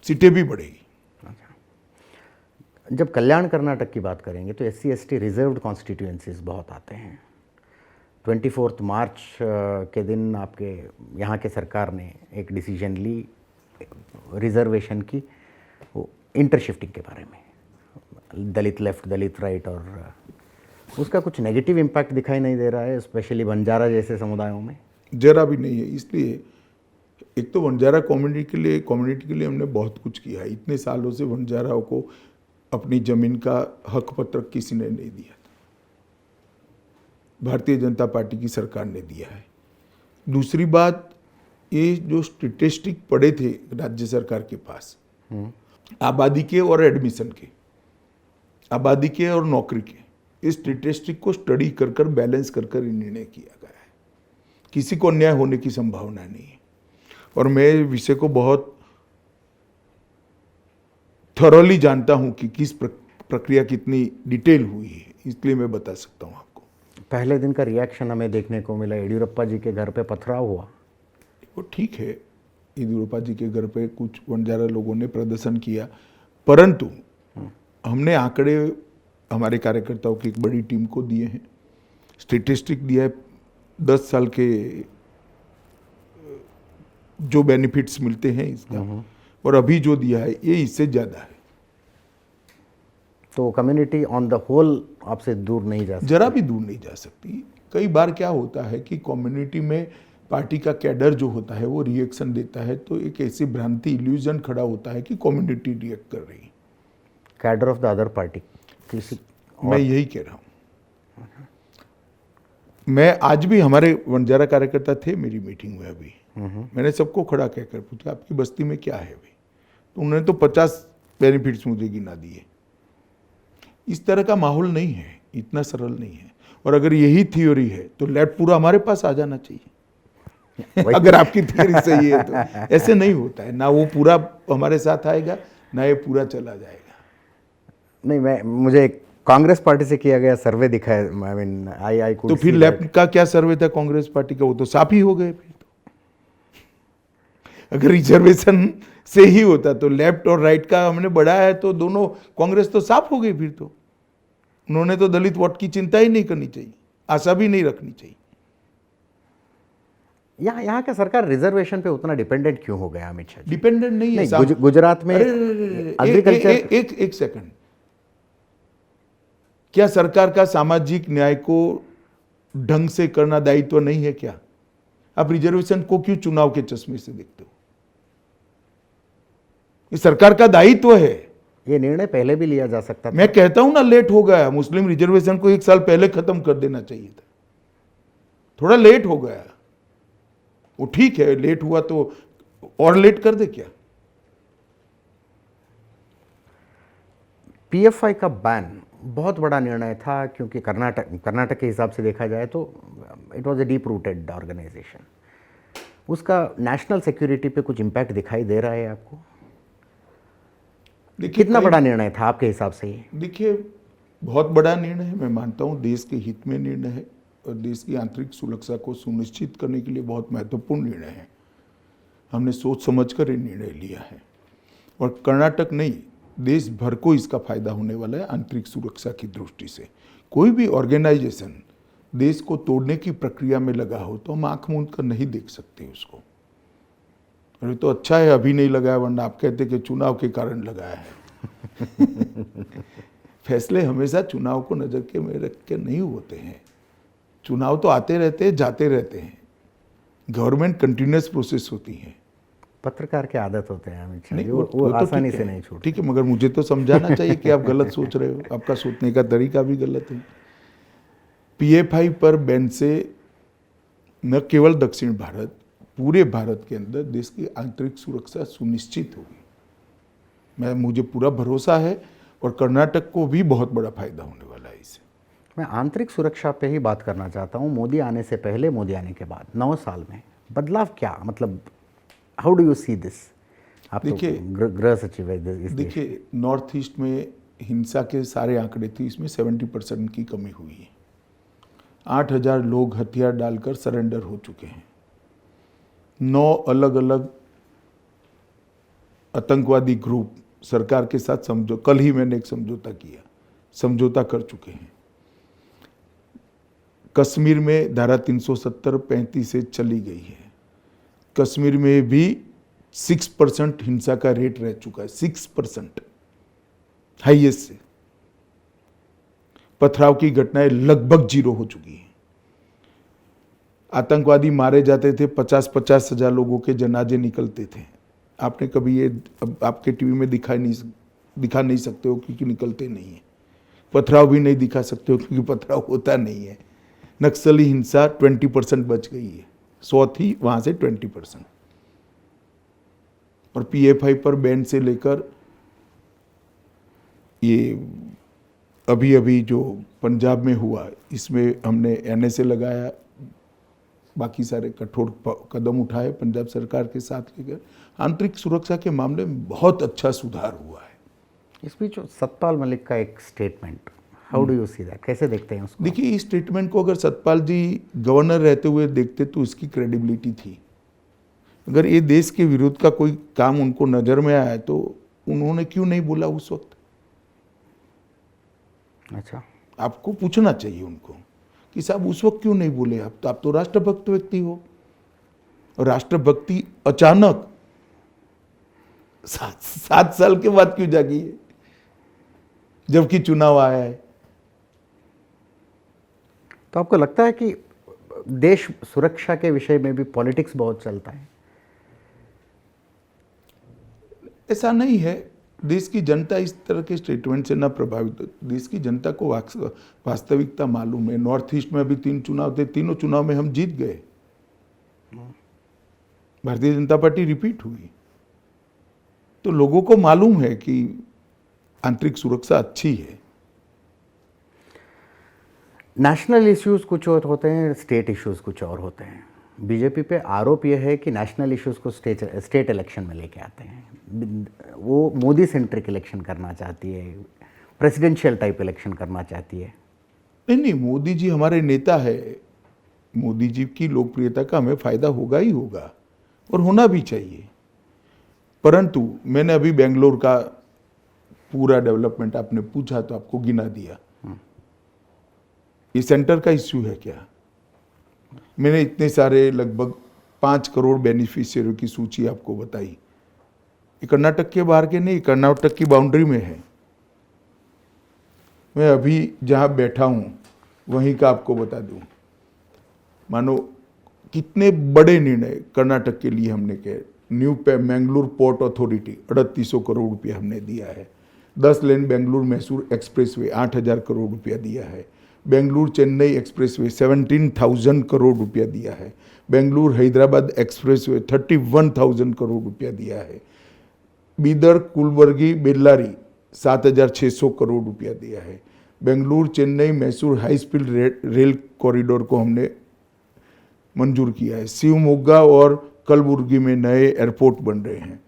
सीटें भी बढ़ेगी। जब कल्याण कर्नाटक की बात करेंगे तो SC/ST रिजर्व्ड कॉन्स्टिट्यूएंसीज बहुत आते हैं। 24 मार्च के दिन आपके यहाँ के सरकार ने एक डिसीजन ली रिजर्वेशन की, वो इंटरशिफ्टिंग के बारे में, दलित लेफ्ट, दलित राइट, और उसका कुछ नेगेटिव इम्पैक्ट दिखाई नहीं दे रहा है, स्पेशली बंजारा जैसे समुदायों में? जरा भी नहीं है। इसलिए एक तो बंजारा कम्युनिटी के लिए हमने बहुत कुछ किया है। इतने सालों से बंजाराओं को अपनी जमीन का हक पत्र किसी ने नहीं दिया था, भारतीय जनता पार्टी की सरकार ने दिया है। दूसरी बात, ये जो स्टैटिस्टिक पड़े थे राज्य सरकार के पास आबादी के और एडमिशन के, आबादी के और नौकरी के, इस स्टैटिस्टिक को स्टडी कर बैलेंस कर निर्णय किया गया है। किसी को अन्याय होने की संभावना नहीं है और मैं विषय को बहुत थॉरोली जानता हूं कि किस प्रक्रिया कितनी डिटेल हुई है, इसलिए मैं बता सकता हूं आपको। पहले दिन का रिएक्शन हमें देखने को मिला, येडियुरप्पा जी के घर पे पथराव हुआ। वो ठीक है, येदियुरप्पा जी के घर पे कुछ वंजारा लोगों ने प्रदर्शन किया, परंतु हमने आंकड़े हमारे कार्यकर्ताओं की एक बड़ी टीम को दिए हैं, स्टेटिस्टिक दिया है 10 साल के जो बेनिफिट्स मिलते हैं इसका, और अभी जो दिया है ये इससे ज़्यादा है। तो कम्युनिटी ऑन द होल आपसे दूर नहीं जा सकती। जरा भी दूर नहीं जा सकती। कई बार क्या होता है कि कम्युनिटी में पार्टी का कैडर जो होता है वो रिएक्शन देता है, तो एक ऐसी भ्रांति, इल्यूजन खड़ा होता है कि कम्युनिटी रिएक्ट कर रही है। Cadre of the other party किसी मैं यही कह रहा हूँ। मैं आज भी, हमारे वंजारा कार्यकर्ता थे मेरी मीटिंग में अभी, मैंने सबको खड़ा कहकर पूछा आपकी बस्ती में क्या है अभी, तो उन्होंने तो 50 बेनिफिट्स मुझे गिना दिए। इस तरह का माहौल नहीं है, इतना सरल नहीं है। और अगर यही थ्योरी है तो लेफ्ट पूरा हमारे पास आ जाना चाहिए। अगर आपकी थ्योरी सही है तो ऐसे नहीं होता है, ना वो पूरा हमारे साथ आएगा ना ये पूरा चला जाएगा। नहीं, मुझे कांग्रेस पार्टी से किया गया सर्वे दिखा है, आई मीन आई तो फिर लेफ्ट का क्या सर्वे था कांग्रेस पार्टी का, वो तो साफ ही हो गए फिर तो। अगर रिजर्वेशन से ही होता तो लेफ्ट और राइट का हमने बढ़ाया है तो दोनों कांग्रेस तो साफ हो गई फिर तो। उन्होंने तो दलित वोट की चिंता ही नहीं करनी चाहिए, आशा भी नहीं रखनी चाहिए। यहाँ का सरकार रिजर्वेशन पे उतना डिपेंडेंट क्यों हो गया अमित शाह जी? डिपेंडेंट नहीं है। गुजरात में एग्रीकल्चर, एक सेकंड, क्या सरकार का सामाजिक न्याय को ढंग से करना दायित्व नहीं है क्या? आप रिजर्वेशन को क्यों चुनाव के चश्मे से देखते हो? ये सरकार का दायित्व है। ये निर्णय पहले भी लिया जा सकता था। मैं कहता हूं ना, लेट हो गया। मुस्लिम रिजर्वेशन को 1 साल पहले खत्म कर देना चाहिए था, थोड़ा लेट हो गया। वो ठीक है, लेट हुआ तो और लेट कर दे क्या? पीएफआई का बैन बहुत बड़ा निर्णय था, क्योंकि कर्नाटक के हिसाब से देखा जाए तो it was a deep rooted organisation. उसका नेशनल सिक्योरिटी पे कुछ इम्पैक्ट दिखाई दे रहा है आपको? कितना बड़ा निर्णय था आपके हिसाब से ये? देखिए, बहुत बड़ा निर्णय है, मैं मानता हूँ देश के हित में निर्णय है और देश की आंतरिक सुरक्षा को सुनिश्चित करने के लिए बहुत महत्वपूर्ण निर्णय है। हमने सोच समझकर ये निर्णय लिया है और कर्नाटक नहीं, देश भर को इसका फायदा होने वाला है। आंतरिक सुरक्षा की दृष्टि से कोई भी ऑर्गेनाइजेशन देश को तोड़ने की प्रक्रिया में लगा हो तो हम आंख मूंद कर नहीं देख सकते उसको। अरे तो अच्छा है अभी नहीं लगाया, वरना आप कहते कि चुनाव के कारण लगाया है। फैसले हमेशा चुनाव को नजर के में रख के नहीं होते हैं। चुनाव तो आते रहते हैं, जाते रहते हैं। गवर्नमेंट कंटिन्यूअस प्रोसेस होती है। पत्रकार के आदत होते हैं अमित शाह जी, नहीं, वो तो आसानी ठीक से है, नहीं छूटते। ठीक है, मगर मुझे तो समझाना चाहिए कि आप गलत सोच रहे हो, आपका सोचने का तरीका भी गलत है। पीएफआई पर बैन से न केवल दक्षिण भारत, पूरे भारत के अंदर देश की आंतरिक सुरक्षा सुनिश्चित होगी। मुझे पूरा भरोसा है और कर्नाटक को भी बहुत बड़ा फायदा होने वाला है इससे। मैं आंतरिक सुरक्षा पे ही बात करना चाहता हूँ। मोदी आने से पहले, मोदी आने के बाद 9 साल में बदलाव क्या, मतलब how do you see this? आप तो गृह सचिव है इस देश। देखिए, नॉर्थ ईस्ट में हिंसा के सारे आंकड़े थे, इसमें 70% की कमी हुई है। 8000 लोग हथियार डालकर सरेंडर हो चुके हैं। 9 अलग अलग आतंकवादी ग्रुप सरकार के साथ कल ही मैंने एक समझौता कर चुके हैं। कश्मीर में धारा 370 35 से चली गई है। कश्मीर में भी 6% हिंसा का रेट रह चुका है, 6% हाईएस्ट से। पथराव की घटनाएं लगभग 0 हो चुकी हैं। आतंकवादी मारे जाते थे, 50-50 हजार लोगों के जनाजे निकलते थे। आपने कभी ये आपके टीवी में दिखा नहीं सकते हो क्योंकि निकलते नहीं है। पथराव भी नहीं दिखा सकते हो क्योंकि पथराव होता नहीं है। नक्सली हिंसा 20% बच गई है, 100 थी वहां से 20%। और पीएफआई पर बैन से लेकर ये अभी जो पंजाब में हुआ, इसमें हमने एनएसए लगाया, बाकी सारे कठोर कदम उठाए पंजाब सरकार के साथ लेकर। आंतरिक सुरक्षा के मामले में बहुत अच्छा सुधार हुआ है। इस बीच सतपाल मलिक का एक statement how do you see that, कैसे देखते हैं उसको? देखिए, इस स्टेटमेंट को अगर सतपाल जी गवर्नर रहते हुए देखते तो इसकी क्रेडिबिलिटी थी। अगर ये देश के विरुद्ध का कोई काम उनको नजर में आया तो उन्होंने क्यों नहीं बोला उस वक्त? अच्छा, आपको पूछना चाहिए उनको कि साहब उस वक्त क्यों नहीं बोले? आप तो राष्ट्रभक्त व्यक्ति हो, और राष्ट्रभक्ति अचानक 7 साल के बाद क्यों जागी है, जबकि चुनाव आया है? तो आपको लगता है कि देश सुरक्षा के विषय में भी पॉलिटिक्स बहुत चलता है? ऐसा नहीं है। देश की जनता इस तरह के स्टेटमेंट से ना प्रभावित हो। देश की जनता को वास्तविकता मालूम है। नॉर्थ ईस्ट में अभी 3 चुनाव थे, तीनों चुनाव में हम जीत गए। भारतीय जनता पार्टी रिपीट हुई। तो लोगों को मालूम है कि आंतरिक सुरक्षा अच्छी है। नेशनल इश्यूज कुछ और होते हैं, स्टेट इश्यूज कुछ और होते हैं। बीजेपी पे आरोप यह है कि नेशनल इश्यूज को स्टेट इलेक्शन में लेके आते हैं। वो मोदी सेंट्रिक इलेक्शन करना चाहती है, प्रेसिडेंशियल टाइप इलेक्शन करना चाहती है। नहीं, मोदी जी हमारे नेता है। मोदी जी की लोकप्रियता का हमें फायदा होगा ही होगा, और होना भी चाहिए। परंतु मैंने अभी बेंगलोर का पूरा डेवलपमेंट, आपने पूछा तो आपको गिना दिया। ये सेंटर का इश्यू है क्या? मैंने इतने सारे लगभग 5 करोड़ बेनिफिशियरी की सूची आपको बताई। ये कर्नाटक के बाहर के नहीं, कर्नाटक की बाउंड्री में है। मैं अभी जहाँ बैठा हूँ वहीं का आपको बता दूँ। मानो कितने बड़े निर्णय कर्नाटक के लिए हमने किए। New Mangalore port authority 3800 crore रुपया हमने दिया है। 10 लेन बेंगलुरु मैसूर एक्सप्रेसवे 8000 करोड़ रुपया दिया है। बेंगलुरु चेन्नई एक्सप्रेसवे 17,000 करोड़ रुपया दिया है। बेंगलुरु हैदराबाद एक्सप्रेसवे 31,000 करोड़ रुपया दिया है। बीदर कुलबर्गी बेल्लारी 7,600 करोड़ रुपया दिया है। Bengaluru Chennai Mysore high speed rail corridor को हमने मंजूर किया है। शिवमोगा और कलबुर्गी में नए एयरपोर्ट बन रहे हैं।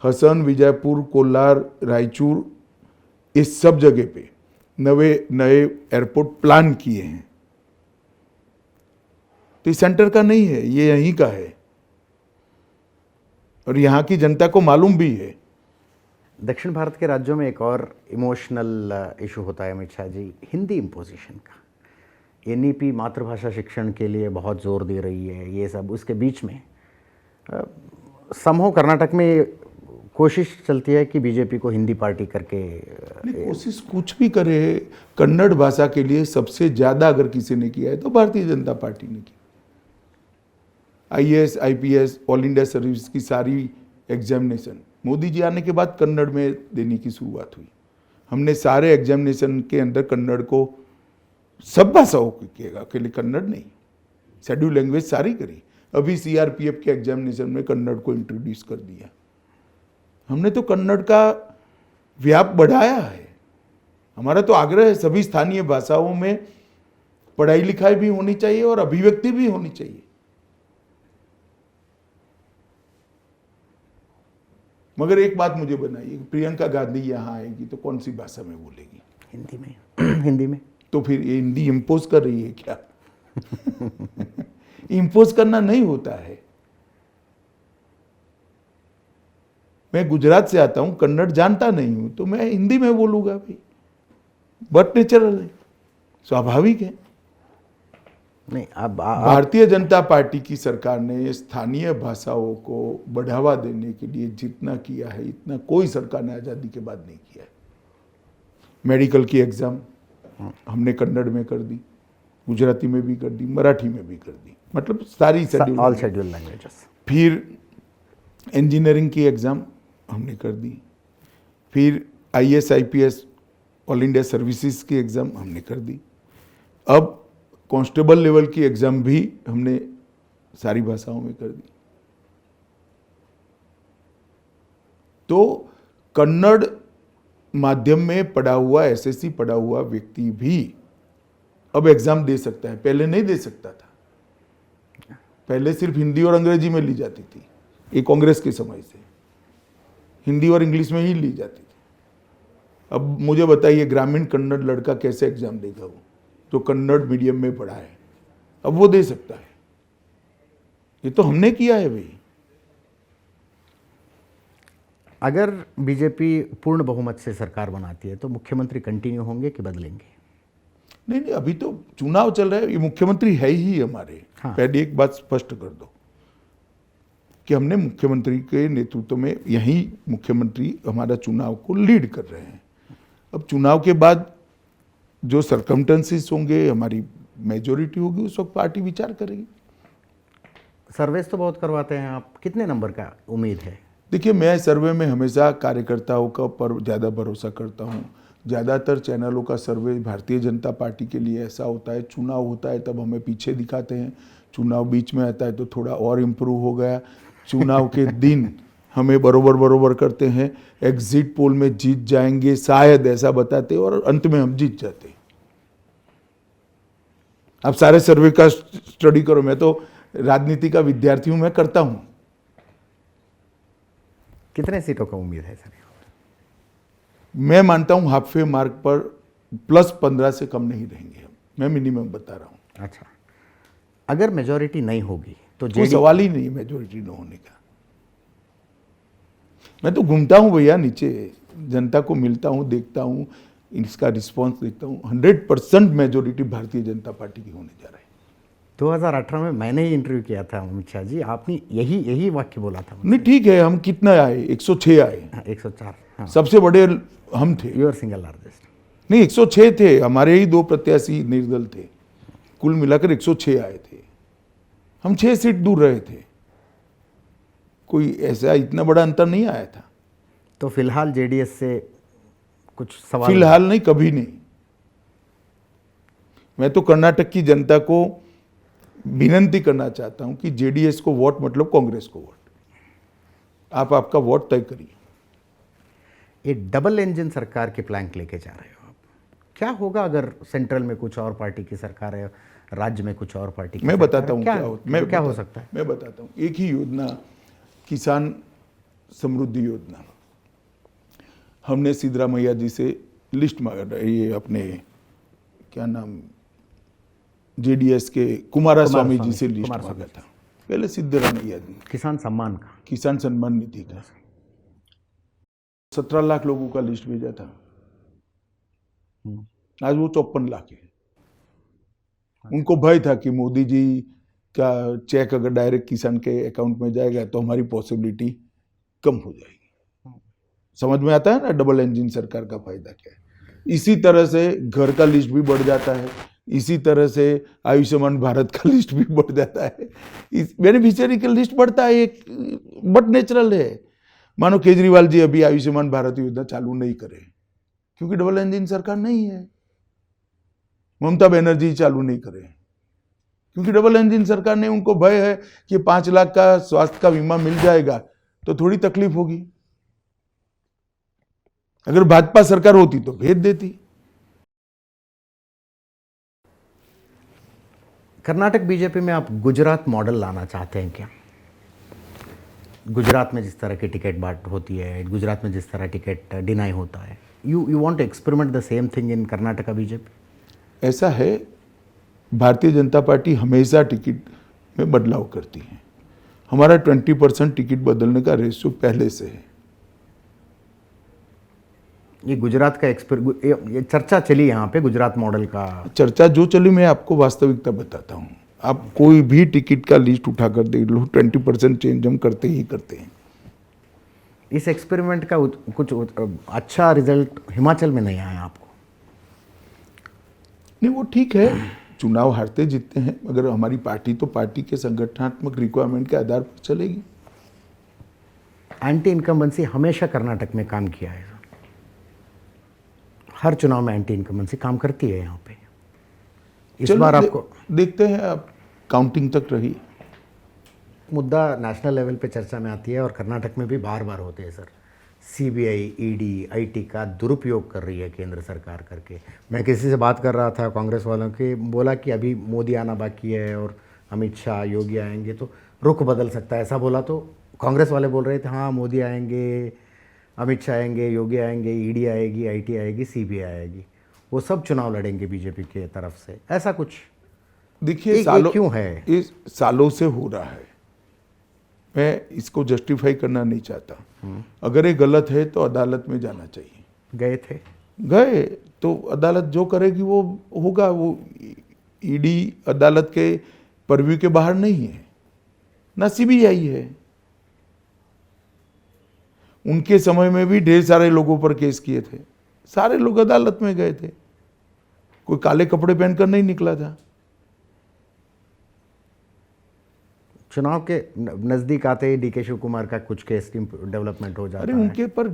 हसन, विजयपुर, कोलार, रायचूर, इस सब जगह पे नए एयरपोर्ट प्लान किए हैं। तो ये सेंटर का नहीं है, ये यहीं का है, और यहाँ की जनता को मालूम भी है। दक्षिण भारत के राज्यों में एक और इमोशनल इशू होता है अमित शाह जी, हिंदी इम्पोजिशन का। एनईपी मातृभाषा शिक्षण के लिए बहुत जोर दे रही है, ये सब। उसके बीच में समूह कर्नाटक में कोशिश चलती है कि बीजेपी को हिंदी पार्टी करके। कोशिश कुछ भी करे, कन्नड़ भाषा के लिए सबसे ज्यादा अगर किसी ने किया है तो भारतीय जनता पार्टी ने किया। IAS, IPS, all India service की सारी एग्जामिनेशन मोदी जी आने के बाद कन्नड़ में देने की शुरुआत हुई। हमने सारे एग्जामिनेशन के अंदर कन्नड़ को, सब भाषाओं को किएगा, अकेले कन्नड़ नहीं, शेड्यूल लैंग्वेज सारी करी। अभी CRPF के एग्जामिनेशन में कन्नड़ को इंट्रोड्यूस कर दिया। हमने तो कन्नड़ का व्याप बढ़ाया है। हमारा तो आग्रह है सभी स्थानीय भाषाओं में पढ़ाई लिखाई भी होनी चाहिए और अभिव्यक्ति भी होनी चाहिए। मगर एक बात मुझे बनाइए, प्रियंका गांधी यहाँ आएगी तो कौन सी भाषा में बोलेगी? हिंदी में। हिंदी में। तो फिर ये हिंदी इम्पोज कर रही है क्या? इम्पोज करना नहीं होता है। मैं गुजरात से आता हूं, कन्नड़ जानता नहीं हूं, तो मैं हिंदी में बोलूंगा भाई, बट नेचुरल है, स्वाभाविक है। नहीं, अब भारतीय जनता पार्टी की सरकार ने स्थानीय भाषाओं को बढ़ावा देने के लिए जितना किया है, इतना कोई सरकार ने आज़ादी के बाद नहीं किया है। मेडिकल की एग्ज़ाम हमने कन्नड़ में कर दी, गुजराती में भी कर दी, मराठी में भी कर दी, मतलब सारी ऑल शेड्यूल लैंग्वेजेस। फिर इंजीनियरिंग की एग्ज़ाम हमने कर दी। फिर IAS, IPS, all India services की एग्ज़ाम हमने कर दी। अब कांस्टेबल लेवल की एग्ज़ाम भी हमने सारी भाषाओं में कर दी। तो कन्नड़ माध्यम में पढ़ा हुआ, SSC पढ़ा हुआ व्यक्ति भी अब एग्ज़ाम दे सकता है, पहले नहीं दे सकता था। पहले सिर्फ हिंदी और अंग्रेजी में ली जाती थी, ये कांग्रेस के समय से हिंदी और इंग्लिश में ही ली जाती थी। अब मुझे बताइए ग्रामीण कन्नड़ लड़का कैसे एग्जाम देगा, वो जो कन्नड़ मीडियम में पढ़ा है, अब वो दे सकता है? ये तो हमने किया है भाई। अगर बीजेपी पूर्ण बहुमत से सरकार बनाती है तो मुख्यमंत्री कंटिन्यू होंगे कि बदलेंगे? नहीं नहीं, अभी तो चुनाव चल रहा है, ये मुख्यमंत्री है ही हमारे। हाँ। पहले एक बात स्पष्ट कर दो कि हमने मुख्यमंत्री के नेतृत्व में यही मुख्यमंत्री हमारा चुनाव को लीड कर रहे हैं। अब चुनाव के बाद जो सरकमटेंसेस होंगे, हमारी मेजोरिटी होगी, उस वक्त पार्टी विचार करेगी। सर्वेस तो बहुत करवाते हैं आप, कितने नंबर का उम्मीद है? देखिए, मैं सर्वे में हमेशा कार्यकर्ताओं का पर ज़्यादा भरोसा करता हूँ। ज़्यादातर चैनलों का सर्वे भारतीय जनता पार्टी के लिए ऐसा होता है, चुनाव होता है तब हमें पीछे दिखाते हैं, चुनाव बीच में आता है तो थोड़ा और इम्प्रूव हो गया, चुनाव के दिन हमें बरोबर करते हैं, एग्जिट पोल में जीत जाएंगे शायद ऐसा बताते हैं और अंत में हम जीत जाते हैं। आप सारे सर्वे का स्टडी करो, मैं तो राजनीति का विद्यार्थी हूं, मैं करता हूं। कितने सीटों का उम्मीद है सर? मैं मानता हूं हाफे मार्क पर +15 से कम नहीं रहेंगे हम, मैं मिनिमम बता रहा हूं। अच्छा, अगर मेजॉरिटी नहीं होगी तो कोई सवाल ही नहीं मेजोरिटी न होने का। मैं तो घूमता हूं भैया नीचे, जनता को मिलता हूं, देखता हूं, इसका रिस्पांस देखता हूं। 100% मेजोरिटी भारतीय जनता पार्टी की होने जा रहा है। 2018 में मैंने ही इंटरव्यू किया था अमित शाह जी, आपने यही वाक्य बोला था। नहीं ठीक है, हम कितना आए? 106 आए। 104। हाँ, सबसे बड़े हम थे। You are single largest. नहीं, 106 थे, हमारे ही 2 प्रत्याशी निर्दल थे, कुल मिलाकर 106 आए थे। हम 6 सीट दूर रहे थे, कोई ऐसा इतना बड़ा अंतर नहीं आया था। तो फिलहाल जेडीएस से कुछ सवाल? फिलहाल नहीं, कभी नहीं। मैं तो कर्नाटक की जनता को विनंती करना चाहता हूं कि जेडीएस को वोट मतलब कांग्रेस को वोट, आप आपका वोट तय करिए। ये डबल इंजन सरकार की प्लैंक लेके जा रहे हो आप, क्या होगा अगर सेंट्रल में कुछ और पार्टी की सरकार है, राज्य में कुछ और पार्टी की? मैं बताता हूँ क्या हो सकता है। मैं बताता हूँ। एक ही योजना, किसान समृद्धि योजना, हमने सिद्धरामैया जी से लिस्ट मांगा, ये अपने क्या नाम, जेडीएस के कुमारस्वामी जी से लिस्ट मांगा था पहले, सिद्धरामैया जी, किसान सम्मान का, किसान सम्मान निधि का। 17 लाख लोगों का लिस्ट भेजा था, आज वो 54 लाख है। उनको भय था कि मोदी जी का चेक अगर डायरेक्ट किसान के अकाउंट में जाएगा तो हमारी पॉसिबिलिटी कम हो जाएगी। समझ में आता है ना डबल इंजन सरकार का फायदा क्या है। इसी तरह से घर का लिस्ट भी बढ़ जाता है, इसी तरह से आयुष्मान भारत का लिस्ट भी बढ़ जाता है, बेनिफिशियरी का लिस्ट बढ़ता है, एक बट नेचुरल है। मानो केजरीवाल जी अभी आयुष्मान भारत योजना चालू नहीं करे क्योंकि डबल इंजन सरकार नहीं है, ममता बनर्जी चालू नहीं करे क्योंकि डबल इंजन सरकार ने, उनको भय है कि 5 लाख का स्वास्थ्य का बीमा मिल जाएगा तो थोड़ी तकलीफ होगी। अगर भाजपा सरकार होती तो भेज देती। कर्नाटक बीजेपी में आप गुजरात मॉडल लाना चाहते हैं क्या? गुजरात में जिस तरह की टिकट बांट होती है, गुजरात में जिस तरह टिकट डिनाई होता है, you want to experiment the same thing in Karnataka BJP? ऐसा है, भारतीय जनता पार्टी हमेशा टिकट में बदलाव करती है। हमारा 20% टिकट बदलने का रेशियो पहले से है। ये गुजरात का ये चर्चा चली यहाँ पे गुजरात मॉडल का। चर्चा जो चली, मैं आपको वास्तविकता बताता हूँ। आप कोई भी टिकट का लिस्ट उठाकर देख लो, 20% चेंज हम करते ही करते हैं। इस एक्सपेरिमेंट का कुछ अच्छा रिजल्ट हिमाचल में नहीं आया आपको? नहीं, वो ठीक है, चुनाव हारते जीतते हैं, मगर हमारी पार्टी तो पार्टी के संगठनात्मक रिक्वायरमेंट के आधार पर चलेगी। एंटी इनकम्बेंसी हमेशा कर्नाटक में काम किया है, हर चुनाव में एंटी इनकम्बेंसी काम करती है यहाँ पे। इस बार आपको देखते हैं, आप काउंटिंग तक रही। मुद्दा नेशनल लेवल पे चर्चा में आती है और कर्नाटक में भी बार बार होते हैं सर। सीबीआई, ईडी, आईटी का दुरुपयोग कर रही है केंद्र सरकार करके। मैं किसी से बात कर रहा था कांग्रेस वालों के, बोला कि अभी मोदी आना बाकी है और अमित शाह, योगी आएंगे तो रुख बदल सकता है, ऐसा बोला। तो कांग्रेस वाले बोल रहे थे हाँ मोदी आएंगे, अमित शाह आएंगे, योगी आएंगे, ईडी आएगी, आईटी आएगी, सीबीआई आएगी, वो सब चुनाव लड़ेंगे बीजेपी के तरफ से, ऐसा कुछ देखिए ये सालों क्यों है? ये सालों से हो रहा है। मैं इसको जस्टिफाई करना नहीं चाहता। अगर ये गलत है तो अदालत में जाना चाहिए। गए थे? गए तो अदालत जो करेगी वो होगा। वो ईडी अदालत के परव्यू के बाहर नहीं है, ना सीबीआई है। उनके समय में भी ढेर सारे लोगों पर केस किए थे, सारे लोग अदालत में गए थे, कोई काले कपड़े पहनकर नहीं निकला था। चुनाव के नज़दीक आते ही डीके शिव कुमार का कुछ केस की डेवलपमेंट हो जाता अरे है। उनके पर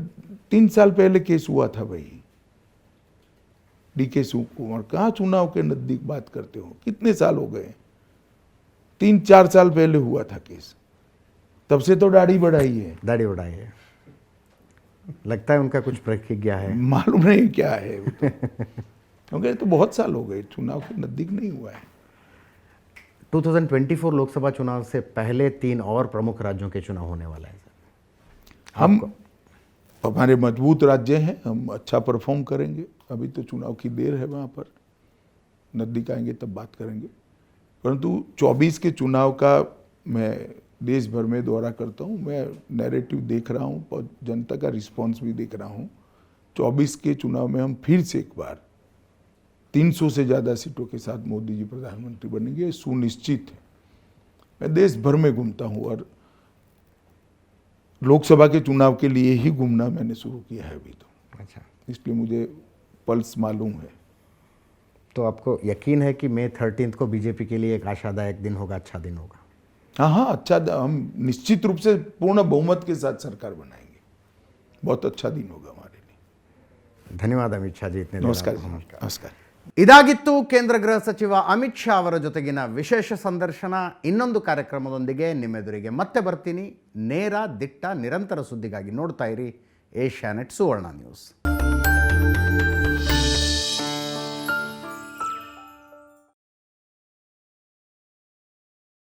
3 साल पहले केस हुआ था भाई। डीके शिव कुमार कहाँ चुनाव के नजदीक बात करते हो, कितने साल हो गए? 3-4 साल पहले हुआ था केस, तब से तो दाढ़ी बढ़ाई है। दाढ़ी उड़ाई है, लगता है उनका कुछ प्रतिज्ञा है। मालूम नहीं क्या है वो तो। क्योंकि तो बहुत साल हो गए, चुनाव के नजदीक नहीं हुआ है। 2024 लोकसभा चुनाव से पहले 3 और प्रमुख राज्यों के चुनाव होने वाला है सर। हमारे मजबूत राज्य हैं, हम अच्छा परफॉर्म करेंगे। अभी तो चुनाव की देर है, वहाँ पर नजदीक आएंगे तब बात करेंगे। परंतु 24 के चुनाव का मैं देश भर में दौरा करता हूँ, मैं नैरेटिव देख रहा हूँ और जनता का रिस्पांस भी देख रहा हूँ। 24 के चुनाव में हम फिर से एक बार 300 से ज़्यादा सीटों के साथ मोदी जी प्रधानमंत्री बनेंगे, सुनिश्चित है। मैं देश भर में घूमता हूँ और लोकसभा के चुनाव के लिए ही घूमना मैंने शुरू किया है अभी तो। अच्छा, इसलिए मुझे पल्स मालूम है। तो आपको यकीन है कि मई 13 को बीजेपी के लिए एक आशादायक दिन होगा, अच्छा दिन होगा? हाँ हाँ, अच्छा, हम निश्चित रूप से पूर्ण बहुमत के साथ सरकार बनाएंगे। बहुत अच्छा दिन होगा हमारे लिए। धन्यवाद अमित शा जी, इतने नमस्कार देर नमस्कार। ಇದಾಗಿತ್ತು ಕೇಂದ್ರ ಗೃಹ ಸಚಿವ ಅಮಿತ್ ಶಾ ಅವರ ಜೊತೆಗಿನ ವಿಶೇಷ ಸಂದರ್ಶನ. ಇನ್ನೊಂದು ಕಾರ್ಯಕ್ರಮದೊಂದಿಗೆ ನಿಮ್ಮೆದುರಿಗೆ ಮತ್ತೆ ಬರ್ತೀನಿ. ನೇರ, ದಿಟ್ಟ, ನಿರಂತರ ಸುದ್ದಿಗಾಗಿ ನೋಡ್ತಾ ಇರಿ ಏಷ್ಯಾನೆಟ್ ಸುವರ್ಣ ನ್ಯೂಸ್.